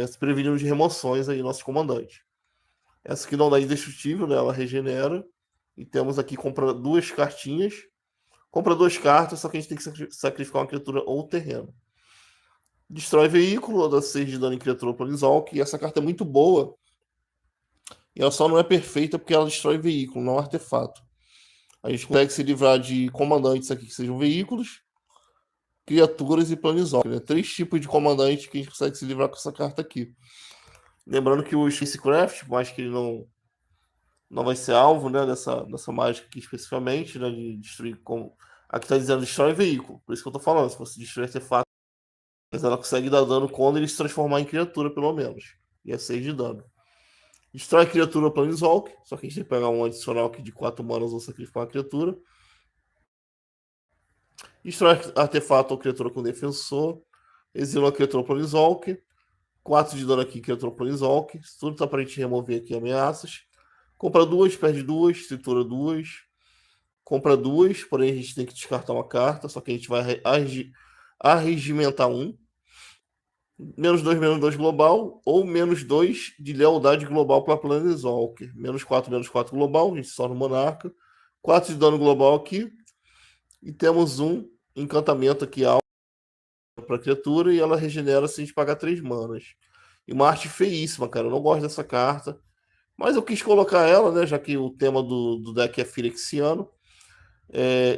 se prevenindo de remoções aí, nosso comandante. Essa aqui não dá indestrutível, né? Ela regenera. E temos aqui, compra 2 cartinhas. Compra 2 cartas, só que a gente tem que sacrificar uma criatura ou terreno. Destrói veículo, dá 6 de dano em criatura Planeswalker. E essa carta é muito boa. E ela só não é perfeita porque ela destrói veículo, não artefato. A gente consegue se livrar de comandantes aqui que sejam veículos, criaturas e Planeswalker. Né? 3 tipos de comandantes que a gente consegue se livrar com essa carta aqui. Lembrando que o Spacecraft, por mais que ele não vai ser alvo, né, dessa mágica aqui especificamente, né, de destruir como. Aqui está dizendo destrói veículo, por isso que eu tô falando, se você destruir artefato, mas ela consegue dar dano quando ele se transformar em criatura, pelo menos. E é 6 de dano. Destrói criatura Planeswalker, só que a gente tem que pegar um adicional aqui de 4 manas ou sacrificar uma criatura. Destrói artefato ou criatura com defensor. Exila uma criatura Planeswalker. 4 de dano aqui, criatura Planeswalker. Tudo tá pra gente remover aqui ameaças. Compra 2, perde 2, tritura 2. Compra 2, porém a gente tem que descartar uma carta, só que a gente vai arregimentar 1. -2, -2 global, ou -2 de lealdade global para Planeswalker. -4 global, a gente só no Monarca. 4 de dano global aqui. E temos um encantamento aqui alto para criatura e ela regenera se a gente pagar 3 manas. E uma arte feíssima, cara. Eu não gosto dessa carta. Mas eu quis colocar ela, né? Já que o tema do deck é Phyrexiano.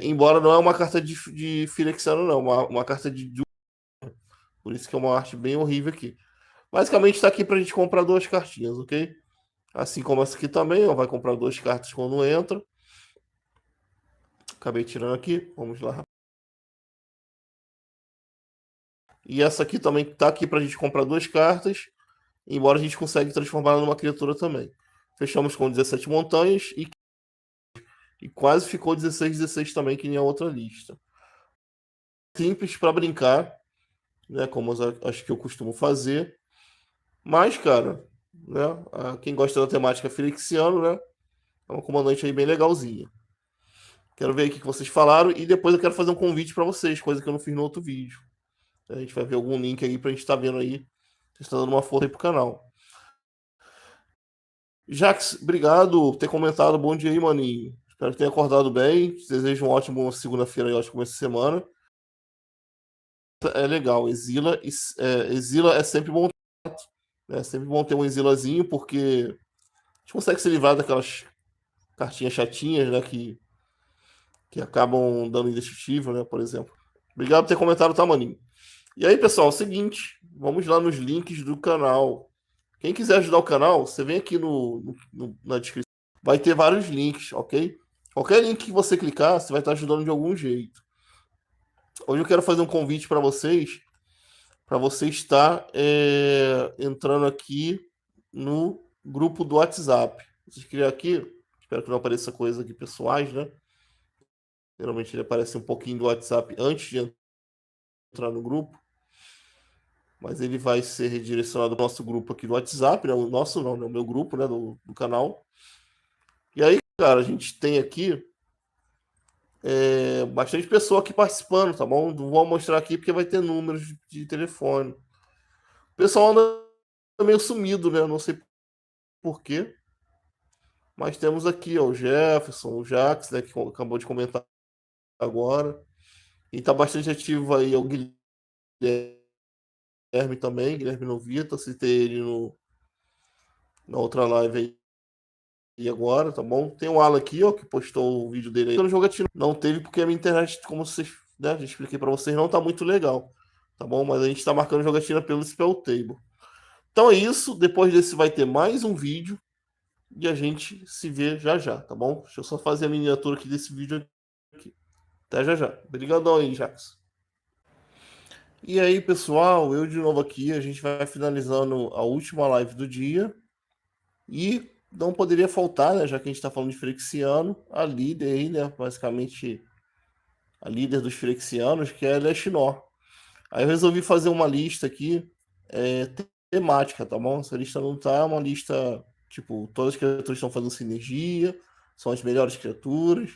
Embora não é uma carta de Phyrexiano, não. Uma carta de. Por isso que é uma arte bem horrível aqui. Basicamente está aqui para a gente comprar 2 cartinhas, ok? Assim como essa aqui também, ó, vai comprar 2 cartas quando entra. Acabei tirando aqui, vamos lá. E essa aqui também está aqui para a gente comprar 2 cartas, embora a gente consiga transformar ela numa criatura também. Fechamos com 17 montanhas e quase ficou 16 também, que nem a outra lista. Simples para brincar, né? Como acho que eu costumo fazer. Mas, cara, né? Quem gosta da temática Phyrexiano, né? É uma comandante aí bem legalzinha. Quero ver o que vocês falaram e depois eu quero fazer um convite para vocês, coisa que eu não fiz no outro vídeo. A gente vai ver algum link aí pra gente estar vendo aí. Vocês estão dando uma força aí pro canal. Jax, obrigado por ter comentado. Bom dia aí, maninho. Espero que tenha acordado bem. Desejo um ótimo segunda-feira e ótimo começo de semana. É legal. Exila é sempre bom. É sempre bom ter um exilazinho, porque a gente consegue se livrar daquelas cartinhas chatinhas, né? Que acabam dando indestrutível, né? Por exemplo. Obrigado por ter comentado, tá, maninho? E aí, pessoal, é o seguinte. Vamos lá nos links do canal. Quem quiser ajudar o canal, você vem aqui na descrição. Vai ter vários links, ok? Qualquer link que você clicar, você vai estar ajudando de algum jeito. Hoje eu quero fazer um convite para você estar entrando aqui no grupo do WhatsApp. Vocês criam aqui, espero que não apareça coisa aqui pessoais, né? Geralmente ele aparece um pouquinho do WhatsApp antes de entrar no grupo, mas ele vai ser redirecionado ao nosso grupo aqui do WhatsApp, né? O nosso não, né? O meu grupo, né? Do canal. E aí, cara, a gente tem aqui bastante pessoa aqui participando, tá bom? Não vou mostrar aqui porque vai ter números de telefone. O pessoal anda meio sumido, né? Eu não sei por quê. Mas temos aqui ó, o Jefferson, o Jax, né, que acabou de comentar agora. E está bastante ativo aí o Guilherme também, Guilherme Novita, citei ele na outra live aí agora, tá bom? Tem o Alan aqui, ó, que postou o vídeo dele aí. No jogatina não teve porque a minha internet, como vocês, né, já expliquei para vocês, não tá muito legal, tá bom? Mas a gente tá marcando jogatina pelo Spell Table. Então é isso, depois desse vai ter mais um vídeo e a gente se vê já já, tá bom? Deixa eu só fazer a miniatura aqui desse vídeo aqui. Até já já. Obrigadão aí, Jax. E aí, pessoal, eu de novo aqui. A gente vai finalizando a última live do dia. E não poderia faltar, né, já que a gente está falando de Frexiano, a líder aí, né? Basicamente a líder dos Frexianos, que é a Leshinor. Aí eu resolvi fazer uma lista aqui temática, tá bom? Essa lista não tá uma lista, tipo, todas as criaturas estão fazendo sinergia, são as melhores criaturas.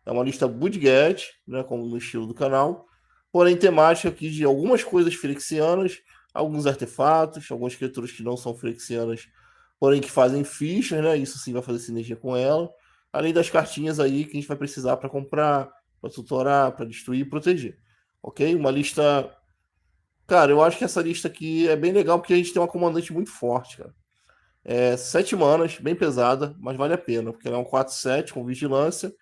É uma lista budget, né, como no estilo do canal. Porém, temática aqui de algumas coisas frexianas, alguns artefatos, algumas criaturas que não são frexianas, porém que fazem fichas, né? Isso sim vai fazer sinergia com ela. Além das cartinhas aí que a gente vai precisar para comprar, para tutorar, para destruir e proteger. Ok? Uma lista. Cara, eu acho que essa lista aqui é bem legal porque a gente tem uma comandante muito forte, cara. 7 manas, bem pesada, mas vale a pena, porque ela é um 4/7 com vigilância.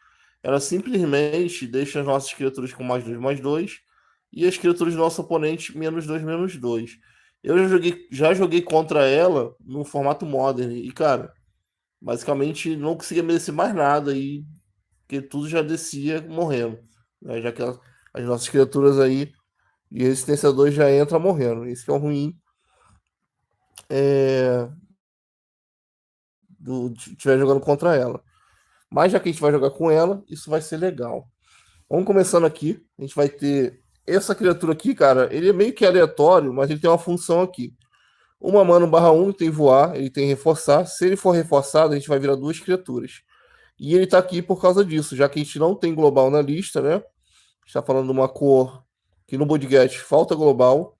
Ela simplesmente deixa as nossas criaturas com +2/2 e as criaturas do nosso oponente -2/2. Eu já joguei contra ela no formato Modern e, cara, basicamente não conseguia merecer mais nada e que tudo já descia morrendo, né? Já que as nossas criaturas aí de resistência 2 já entra morrendo. Isso que é o ruim é, do estiver jogando contra ela. Mas já que a gente vai jogar com ela, isso vai ser legal. Vamos começando aqui. A gente vai ter essa criatura aqui, cara. Ele é meio que aleatório, mas ele tem uma função aqui. Uma mana /1 tem voar, ele tem reforçar. Se ele for reforçado, a gente vai virar duas criaturas. E ele tá aqui por causa disso, já que a gente não tem global na lista, né? Está falando de uma cor que no Bodget falta global.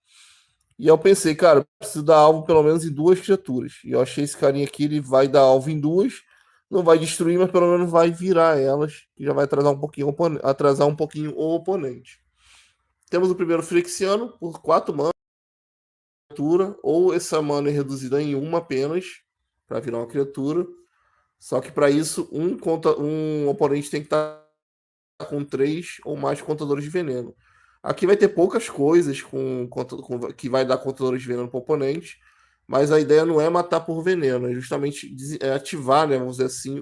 E eu pensei, cara, preciso dar alvo pelo menos em duas criaturas. E eu achei esse carinha aqui, ele vai dar alvo em duas. Não vai destruir, mas pelo menos vai virar elas. Que já vai atrasar um pouquinho o oponente. Temos o primeiro Frexiano por 4 mana. Ou essa mana é reduzida em uma apenas. Para virar uma criatura. Só que para isso, um oponente tem que estar com 3 ou mais contadores de veneno. Aqui vai ter poucas coisas que vai dar contadores de veneno para o oponente, mas a ideia não é matar por veneno, é justamente ativar, né, vamos dizer assim,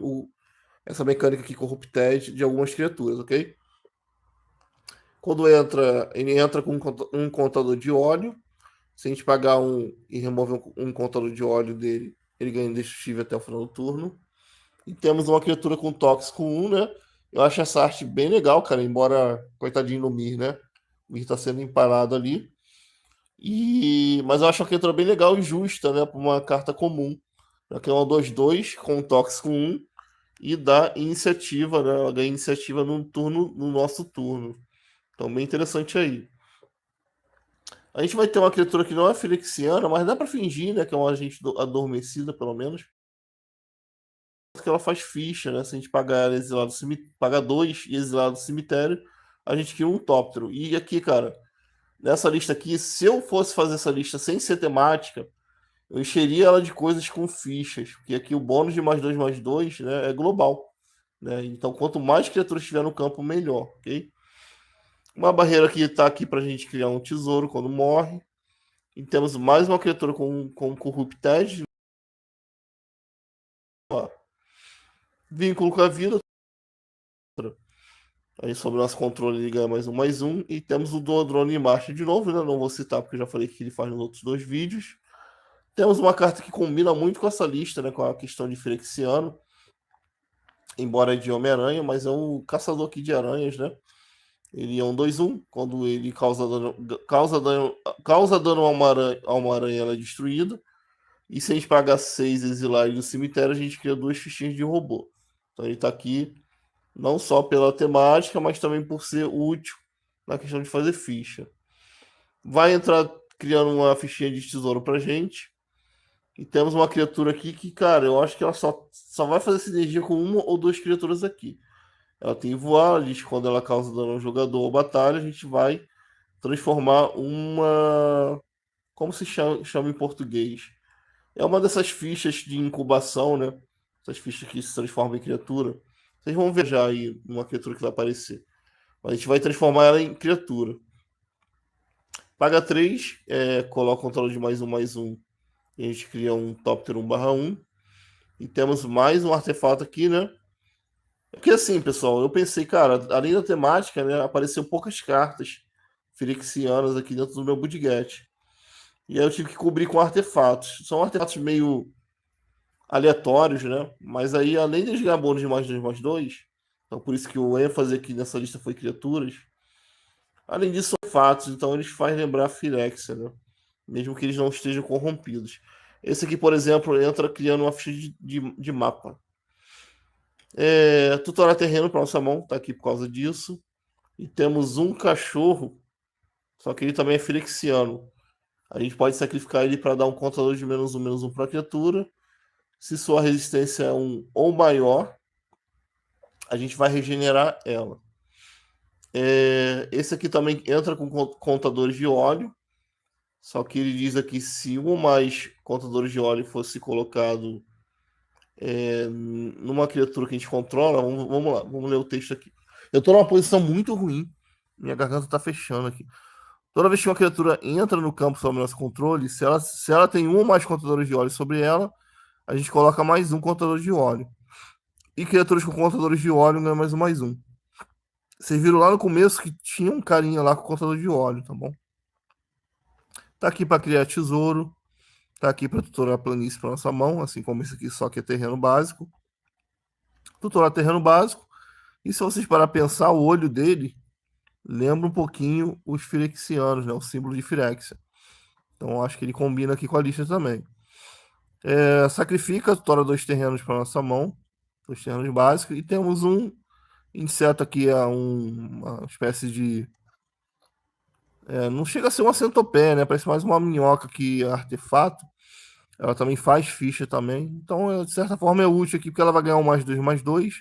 essa mecânica aqui corrupted de algumas criaturas, ok? Quando entra, ele entra com um contador de óleo. Se a gente pagar e remover um contador de óleo dele, ele ganha indestrutível até o final do turno. E temos uma criatura com tóxico 1, né? Eu acho essa arte bem legal, cara. Embora, coitadinho do Mir, né? O Mir tá sendo empalado ali. Mas eu acho uma criatura bem legal e justa, né? Para uma carta comum. Aqui é uma 2/2 com tóxico 1 e dá iniciativa, né? Ela ganha iniciativa no nosso turno. Então, bem interessante aí. A gente vai ter uma criatura que não é Phyrexiana, mas dá para fingir, né? Que é uma agente adormecida, pelo menos. Que ela faz ficha, né? Se a gente pagar ela exilado pagar 2 e exilado do cemitério, a gente cria um Tóptero. E aqui, cara, nessa lista aqui, se eu fosse fazer essa lista sem ser temática, eu encheria ela de coisas com fichas, porque aqui o bônus de +2/2, né, é global, né? Então, quanto mais criaturas tiver no campo, melhor, ok? Uma barreira que tá aqui pra gente criar um tesouro quando morre. E temos mais uma criatura com Corrupted. Ó, vínculo com a vida. Aí sobre o nosso controle ele ganha mais um. E temos o Duodrone em marcha de novo, né? Não vou citar porque eu já falei que ele faz nos outros dois vídeos. Temos uma carta que combina muito com essa lista, né? Com a questão de Firexiano. Embora é de Homem-Aranha, mas é um caçador aqui de aranhas, né? Ele é um 2/1. Quando ele causa dano a uma aranha, ela é destruída. E se a gente pagar 6 exilar ele do cemitério, a gente cria 2 fichinhas de robô. Então ele tá aqui não só pela temática, mas também por ser útil na questão de fazer ficha. Vai entrar criando uma fichinha de tesouro pra gente. E temos uma criatura aqui que, cara, eu acho que ela só vai fazer sinergia com uma ou duas criaturas aqui. Ela tem voar, ela diz que quando ela causa dano ao jogador ou batalha, a gente vai transformar uma. Como se chama em português? É uma dessas fichas de incubação, né? Essas fichas que se transformam em criatura. Vocês vão ver já aí uma criatura que vai aparecer. Mas a gente vai transformar ela em criatura. Paga 3, coloca o controle de mais um. E a gente cria um Topter 1/1. E temos mais um artefato aqui, né? Porque assim, pessoal, eu pensei, cara, além da temática, né, apareceu poucas cartas firexianas aqui dentro do meu budget. E aí eu tive que cobrir com artefatos. São artefatos meio aleatórios, né? Mas aí, além de ganhar bônus de mais dois, então por isso que o ênfase aqui nessa lista foi criaturas. Além disso, são artefatos, então eles fazem lembrar a Firexia, né? Mesmo que eles não estejam corrompidos. Esse aqui, por exemplo, entra criando uma ficha de mapa. Tutorar terreno para nossa mão, tá aqui por causa disso. E temos um cachorro, só que ele também é firexiano. A gente pode sacrificar ele para dar um contador de -1/-1 para a criatura. Se sua resistência é 1 ou maior, a gente vai regenerar ela. Esse aqui também entra com contadores de óleo. Só que ele diz aqui, se um ou mais contadores de óleo fosse colocado numa criatura que a gente controla, vamos lá, vamos ler o texto aqui. Eu tô numa posição muito ruim. Minha garganta tá fechando aqui. Toda vez que uma criatura entra no campo sob nosso controle, se ela tem um ou mais contadores de óleo sobre ela, a gente coloca mais um contador de óleo. E criaturas com contadores de óleo ganham mais um. Vocês viram lá no começo que tinha um carinha lá com contador de óleo, tá bom? Tá aqui para criar tesouro. Tá aqui para tutorar a planície para nossa mão, assim como esse aqui, só que é terreno básico. Tutorar terreno básico. E se vocês parar pensar, o olho dele lembra um pouquinho os firexianos, né? O símbolo de Firexia. Então acho que ele combina aqui com a lista também. Sacrifica, tutora 2 terrenos para nossa mão. 2 terrenos básicos. E temos um inseto aqui, uma espécie de... não chega a ser uma centopeia, né? Parece mais uma minhoca que é artefato. Ela também faz ficha também. Então, de certa forma, é útil aqui, porque ela vai ganhar um +2/+2.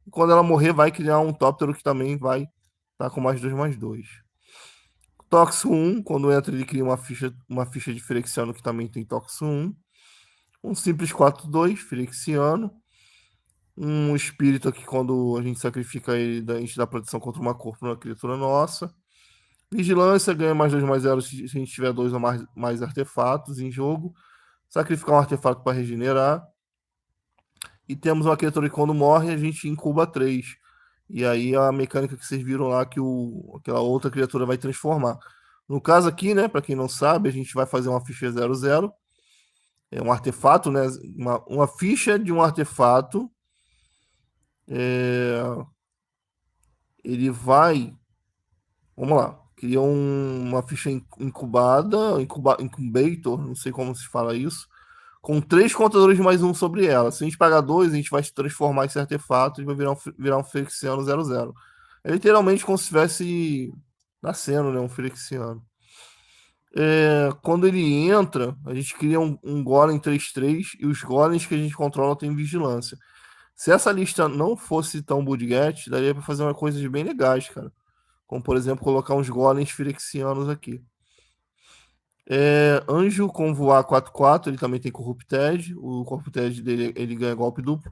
E quando ela morrer, vai criar um Tóptero que também vai estar com +2/+2. Toxo 1, quando entra, ele cria uma ficha de Firexiano que também tem Toxo 1. Um simples 4/2, Firexiano. Um espírito aqui, quando a gente sacrifica ele, a gente dá proteção contra uma cor para uma criatura nossa. Vigilância ganha +2/+0 se a gente tiver 2 ou mais artefatos em jogo. Sacrificar um artefato para regenerar. E temos uma criatura que quando morre a gente incuba 3. E aí a mecânica que vocês viram lá que aquela outra criatura vai transformar. No caso aqui, né, para quem não sabe, a gente vai fazer uma ficha 0/0. É um artefato, né? Uma ficha de um artefato. Ele vai. Vamos lá. Cria uma ficha incubada, incubator, não sei como se fala isso, com 3 contadores de mais um sobre ela. Se a gente pagar 2, a gente vai transformar esse artefato e vai virar um Firexiano 0/0. É literalmente como se estivesse nascendo, né? Um Firexiano. Quando ele entra, a gente cria um Golem 3/3 e os Golems que a gente controla têm vigilância. Se essa lista não fosse tão budget, daria para fazer uma coisa de bem legais, cara. Como, por exemplo, colocar uns Golems Firexianos aqui. Anjo com voar 4/4, ele também tem Corrupted. O Corrupted dele, ele ganha golpe duplo.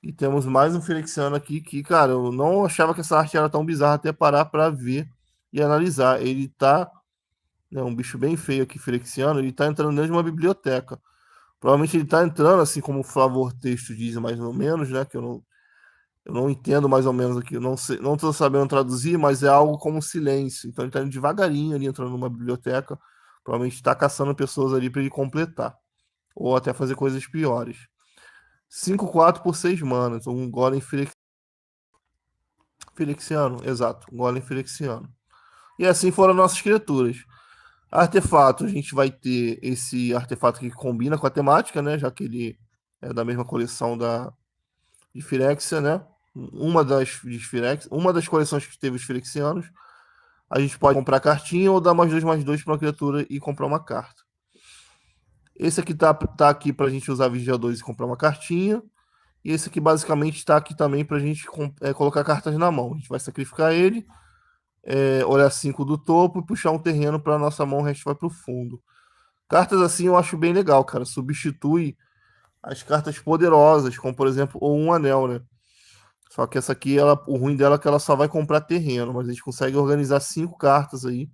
E temos mais um Firexiano aqui que, cara, eu não achava que essa arte era tão bizarra até parar para ver e analisar. Ele tá, né, um bicho bem feio aqui, Firexiano, ele tá entrando dentro de uma biblioteca. Provavelmente ele tá entrando, assim como o Flavor Texto diz, mais ou menos, né, que eu Eu não entendo mais ou menos aqui, eu não sei, não estou sabendo traduzir, mas é algo como silêncio. Então ele está indo devagarinho ali, entrando numa biblioteca, provavelmente está caçando pessoas ali para ele completar, ou até fazer coisas piores. 5/4 por 6 manas, um Golem Firexiano, exato, um Golem Firexiano. E assim foram nossas criaturas. Artefato, a gente vai ter esse artefato que combina com a temática, né? Já que ele é da mesma coleção de Firexia, né? Uma das coleções que teve os Firexianos. A gente pode comprar cartinha ou dar mais dois para uma criatura e comprar uma carta. Esse aqui tá aqui para a gente usar Vigia 2 e comprar uma cartinha. E esse aqui basicamente está aqui também para a gente colocar cartas na mão. A gente vai sacrificar ele, olhar 5 do topo e puxar um terreno para nossa mão, o resto vai para o fundo. Cartas assim eu acho bem legal, cara. Substitui as cartas poderosas, como por exemplo, ou um anel, né? Só que essa aqui, o ruim dela é que ela só vai comprar terreno, mas a gente consegue organizar 5 cartas aí.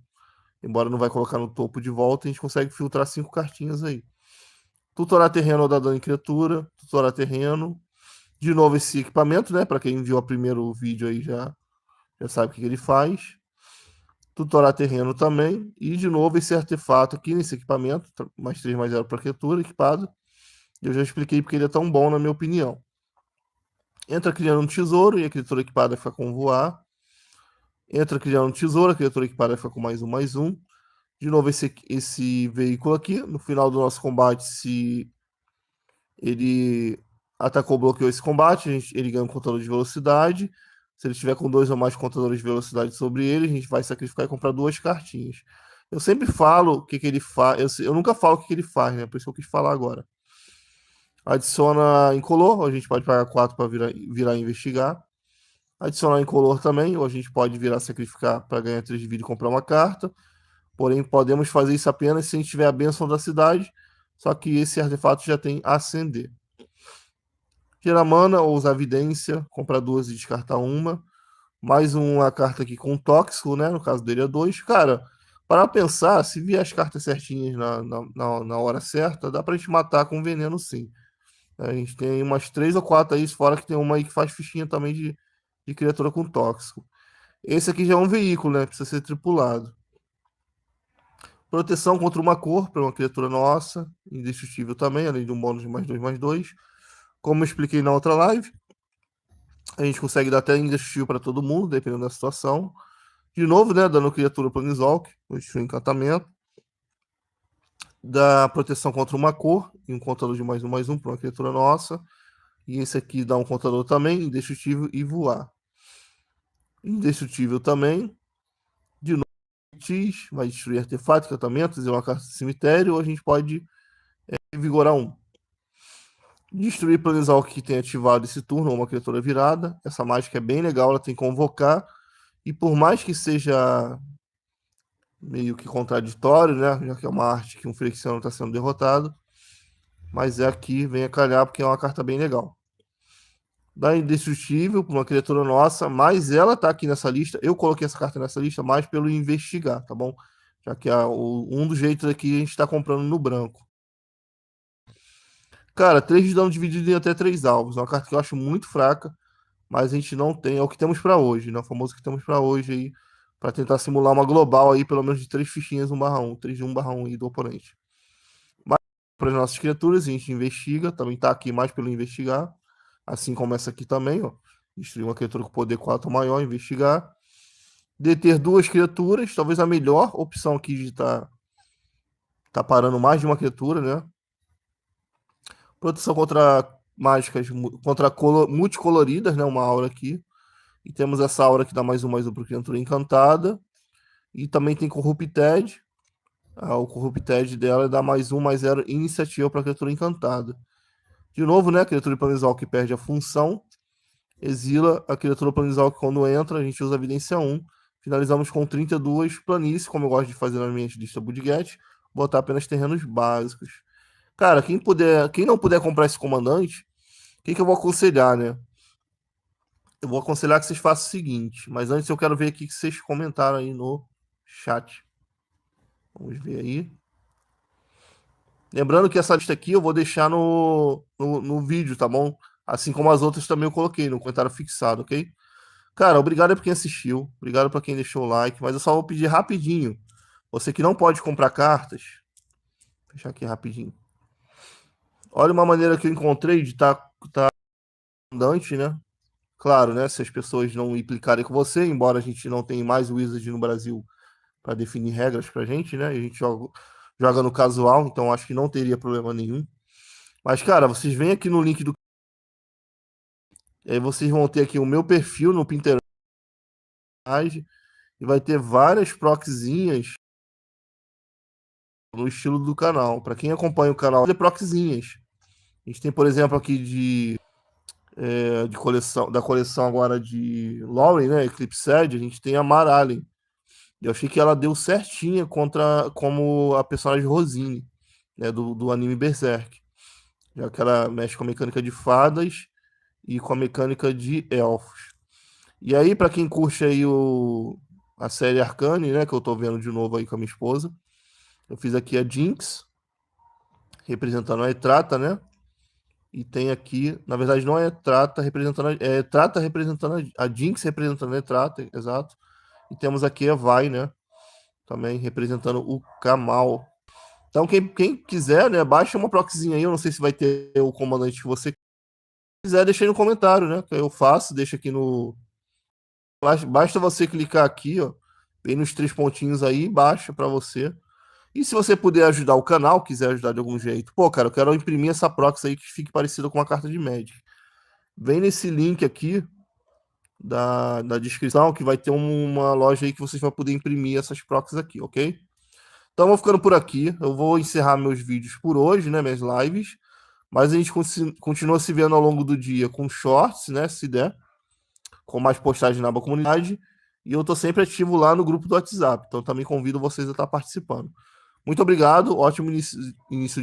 Embora não vai colocar no topo de volta, a gente consegue filtrar 5 cartinhas aí. Tutorar terreno ou dar dano em criatura, tutorar terreno. De novo esse equipamento, né? Para quem viu o primeiro vídeo aí já sabe o que ele faz. Tutorar terreno também. E de novo esse artefato aqui nesse equipamento, mais 3 mais 0 para criatura equipado. Eu já expliquei porque ele é tão bom, na minha opinião. Entra criando um tesouro e a criatura equipada fica com voar. Entra criando um tesouro, a criatura equipada fica com mais um. De novo, esse veículo aqui. No final do nosso combate, se ele atacou, bloqueou esse combate, ele ganha um contador de velocidade. Se ele estiver com 2 ou mais contadores de velocidade sobre ele, a gente vai sacrificar e comprar 2 cartinhas. Eu sempre falo o que ele faz. Eu nunca falo o que ele faz, né? Por isso que eu quis falar agora. Adiciona incolor, ou a gente pode pagar 4 para virar e investigar. Adicionar incolor também, ou a gente pode virar sacrificar para ganhar 3 de vida e comprar uma carta. Porém, podemos fazer isso apenas se a gente tiver a bênção da cidade. Só que esse artefato já tem acender. Gerar mana ou usar evidência, comprar 2 e descartar uma. Mais uma carta aqui com tóxico, né? No caso dele é 2. Cara, para pensar, se vier as cartas certinhas na hora certa, dá pra gente matar com veneno sim. A gente tem umas 3 ou 4 aí, fora que tem uma aí que faz fichinha também de criatura com tóxico. Esse aqui já é um veículo, né? Precisa ser tripulado. Proteção contra uma cor para uma criatura nossa. Indestrutível também, além de um bônus de mais 2. Como eu expliquei na outra live, a gente consegue dar até indestrutível para todo mundo, dependendo da situação. De novo, né? Dando criatura Planeswalker, destruir encantamento. Dá proteção contra uma cor e um contador de mais um para uma criatura nossa. E esse aqui dá um contador também, indestrutível e voar. Indestrutível também. De novo, X, vai destruir artefatos, encantamentos e uma carta de cemitério. Ou a gente pode vigorar um. Destruir Planeswalker que tem ativado esse turno, ou uma criatura virada. Essa mágica é bem legal, ela tem que convocar. E por mais que seja meio que contraditório, né? Já que é uma arte que um Phyrexiano está sendo derrotado. Mas é aqui, vem a calhar, porque é uma carta bem legal. Dá indestrutível para uma criatura nossa, mas ela tá aqui nessa lista. Eu coloquei essa carta nessa lista mais pelo investigar, tá bom? Já que um dos jeitos aqui a gente está comprando no branco. Cara, 3 de dano dividido em até 3 alvos. É uma carta que eu acho muito fraca, mas a gente não tem. É o que temos para hoje, né? O famoso que temos para hoje aí, para tentar simular uma global aí, pelo menos de 3 fichinhas 1/1, 3 de 1/1 aí do oponente. Mas para as nossas criaturas, a gente investiga, também tá aqui mais pelo investigar. Assim como essa aqui também, ó. Destruir uma criatura com poder 4 ou maior, investigar. Deter 2 criaturas, talvez a melhor opção aqui de tá parando mais de uma criatura, né? Proteção contra mágicas, contra multicoloridas, né? Uma aura aqui. E temos essa aura que dá mais um para criatura encantada. E também tem Corrupted. O Corrupted dela dá mais 0 iniciativa para criatura encantada. De novo, né? A criatura planeswalker que perde a função. Exila a criatura Planeswalker quando entra, a gente usa a evidência 1. Finalizamos com 32 planícies, como eu gosto de fazer na minha lista Budget, botar apenas terrenos básicos. Cara, quem não puder comprar esse comandante, o que eu vou aconselhar, né? Eu vou aconselhar que vocês façam o seguinte, mas antes eu quero ver aqui que vocês comentaram aí no chat. Vamos ver aí. Lembrando que essa lista aqui eu vou deixar no vídeo, tá bom? Assim como as outras também eu coloquei no comentário fixado, ok? Cara, obrigado por quem assistiu, obrigado para quem deixou o like, mas eu só vou pedir rapidinho. Você que não pode comprar cartas, vou fechar aqui rapidinho. Olha uma maneira que eu encontrei de tá abundante, né? Claro, né? Se as pessoas não implicarem com você, embora a gente não tenha mais Wizard no Brasil para definir regras pra gente, né? A gente joga no casual, então acho que não teria problema nenhum. Mas, cara, vocês vêm aqui no link do. E aí vocês vão ter aqui o meu perfil no Pinterest e vai ter várias proxinhas no estilo do canal. Para quem acompanha o canal, de proxinhas. A gente tem, por exemplo, aqui de coleção, da coleção agora de Lauren, né? Eclipse Edge, a gente tem a Mara Allen. Eu achei que ela deu certinha como a personagem Rosine, né? Do anime Berserk. Já que ela mexe com a mecânica de fadas e com a mecânica de elfos. E aí, para quem curte aí a série Arcane, né? Que eu tô vendo de novo aí com a minha esposa. Eu fiz aqui a Jinx, representando a Etrata, né? E tem aqui, na verdade, não é Trata representando é Trata representando a Jinx representando a Trata, exato. E temos aqui a Vai, né? Também representando o Kamal. Então, quem quiser, né, baixa uma proxyzinha aí. Eu não sei se vai ter o comandante que você quiser, deixa aí no comentário, né? Que eu faço, deixa aqui no. Basta você clicar aqui, ó. Vem nos três pontinhos aí, baixa para você. E se você puder ajudar o canal, quiser ajudar de algum jeito, pô, cara, eu quero imprimir essa proxy aí que fique parecida com uma carta de Magic. Vem nesse link aqui da descrição que vai ter uma loja aí que vocês vão poder imprimir essas proxies aqui, ok? Então, eu vou ficando por aqui. Eu vou encerrar meus vídeos por hoje, né? Minhas lives. Mas a gente continua se vendo ao longo do dia com shorts, né? Se der, com mais postagens na comunidade. E eu tô sempre ativo lá no grupo do WhatsApp. Então, também convido vocês a estar participando. Muito obrigado. Ótimo início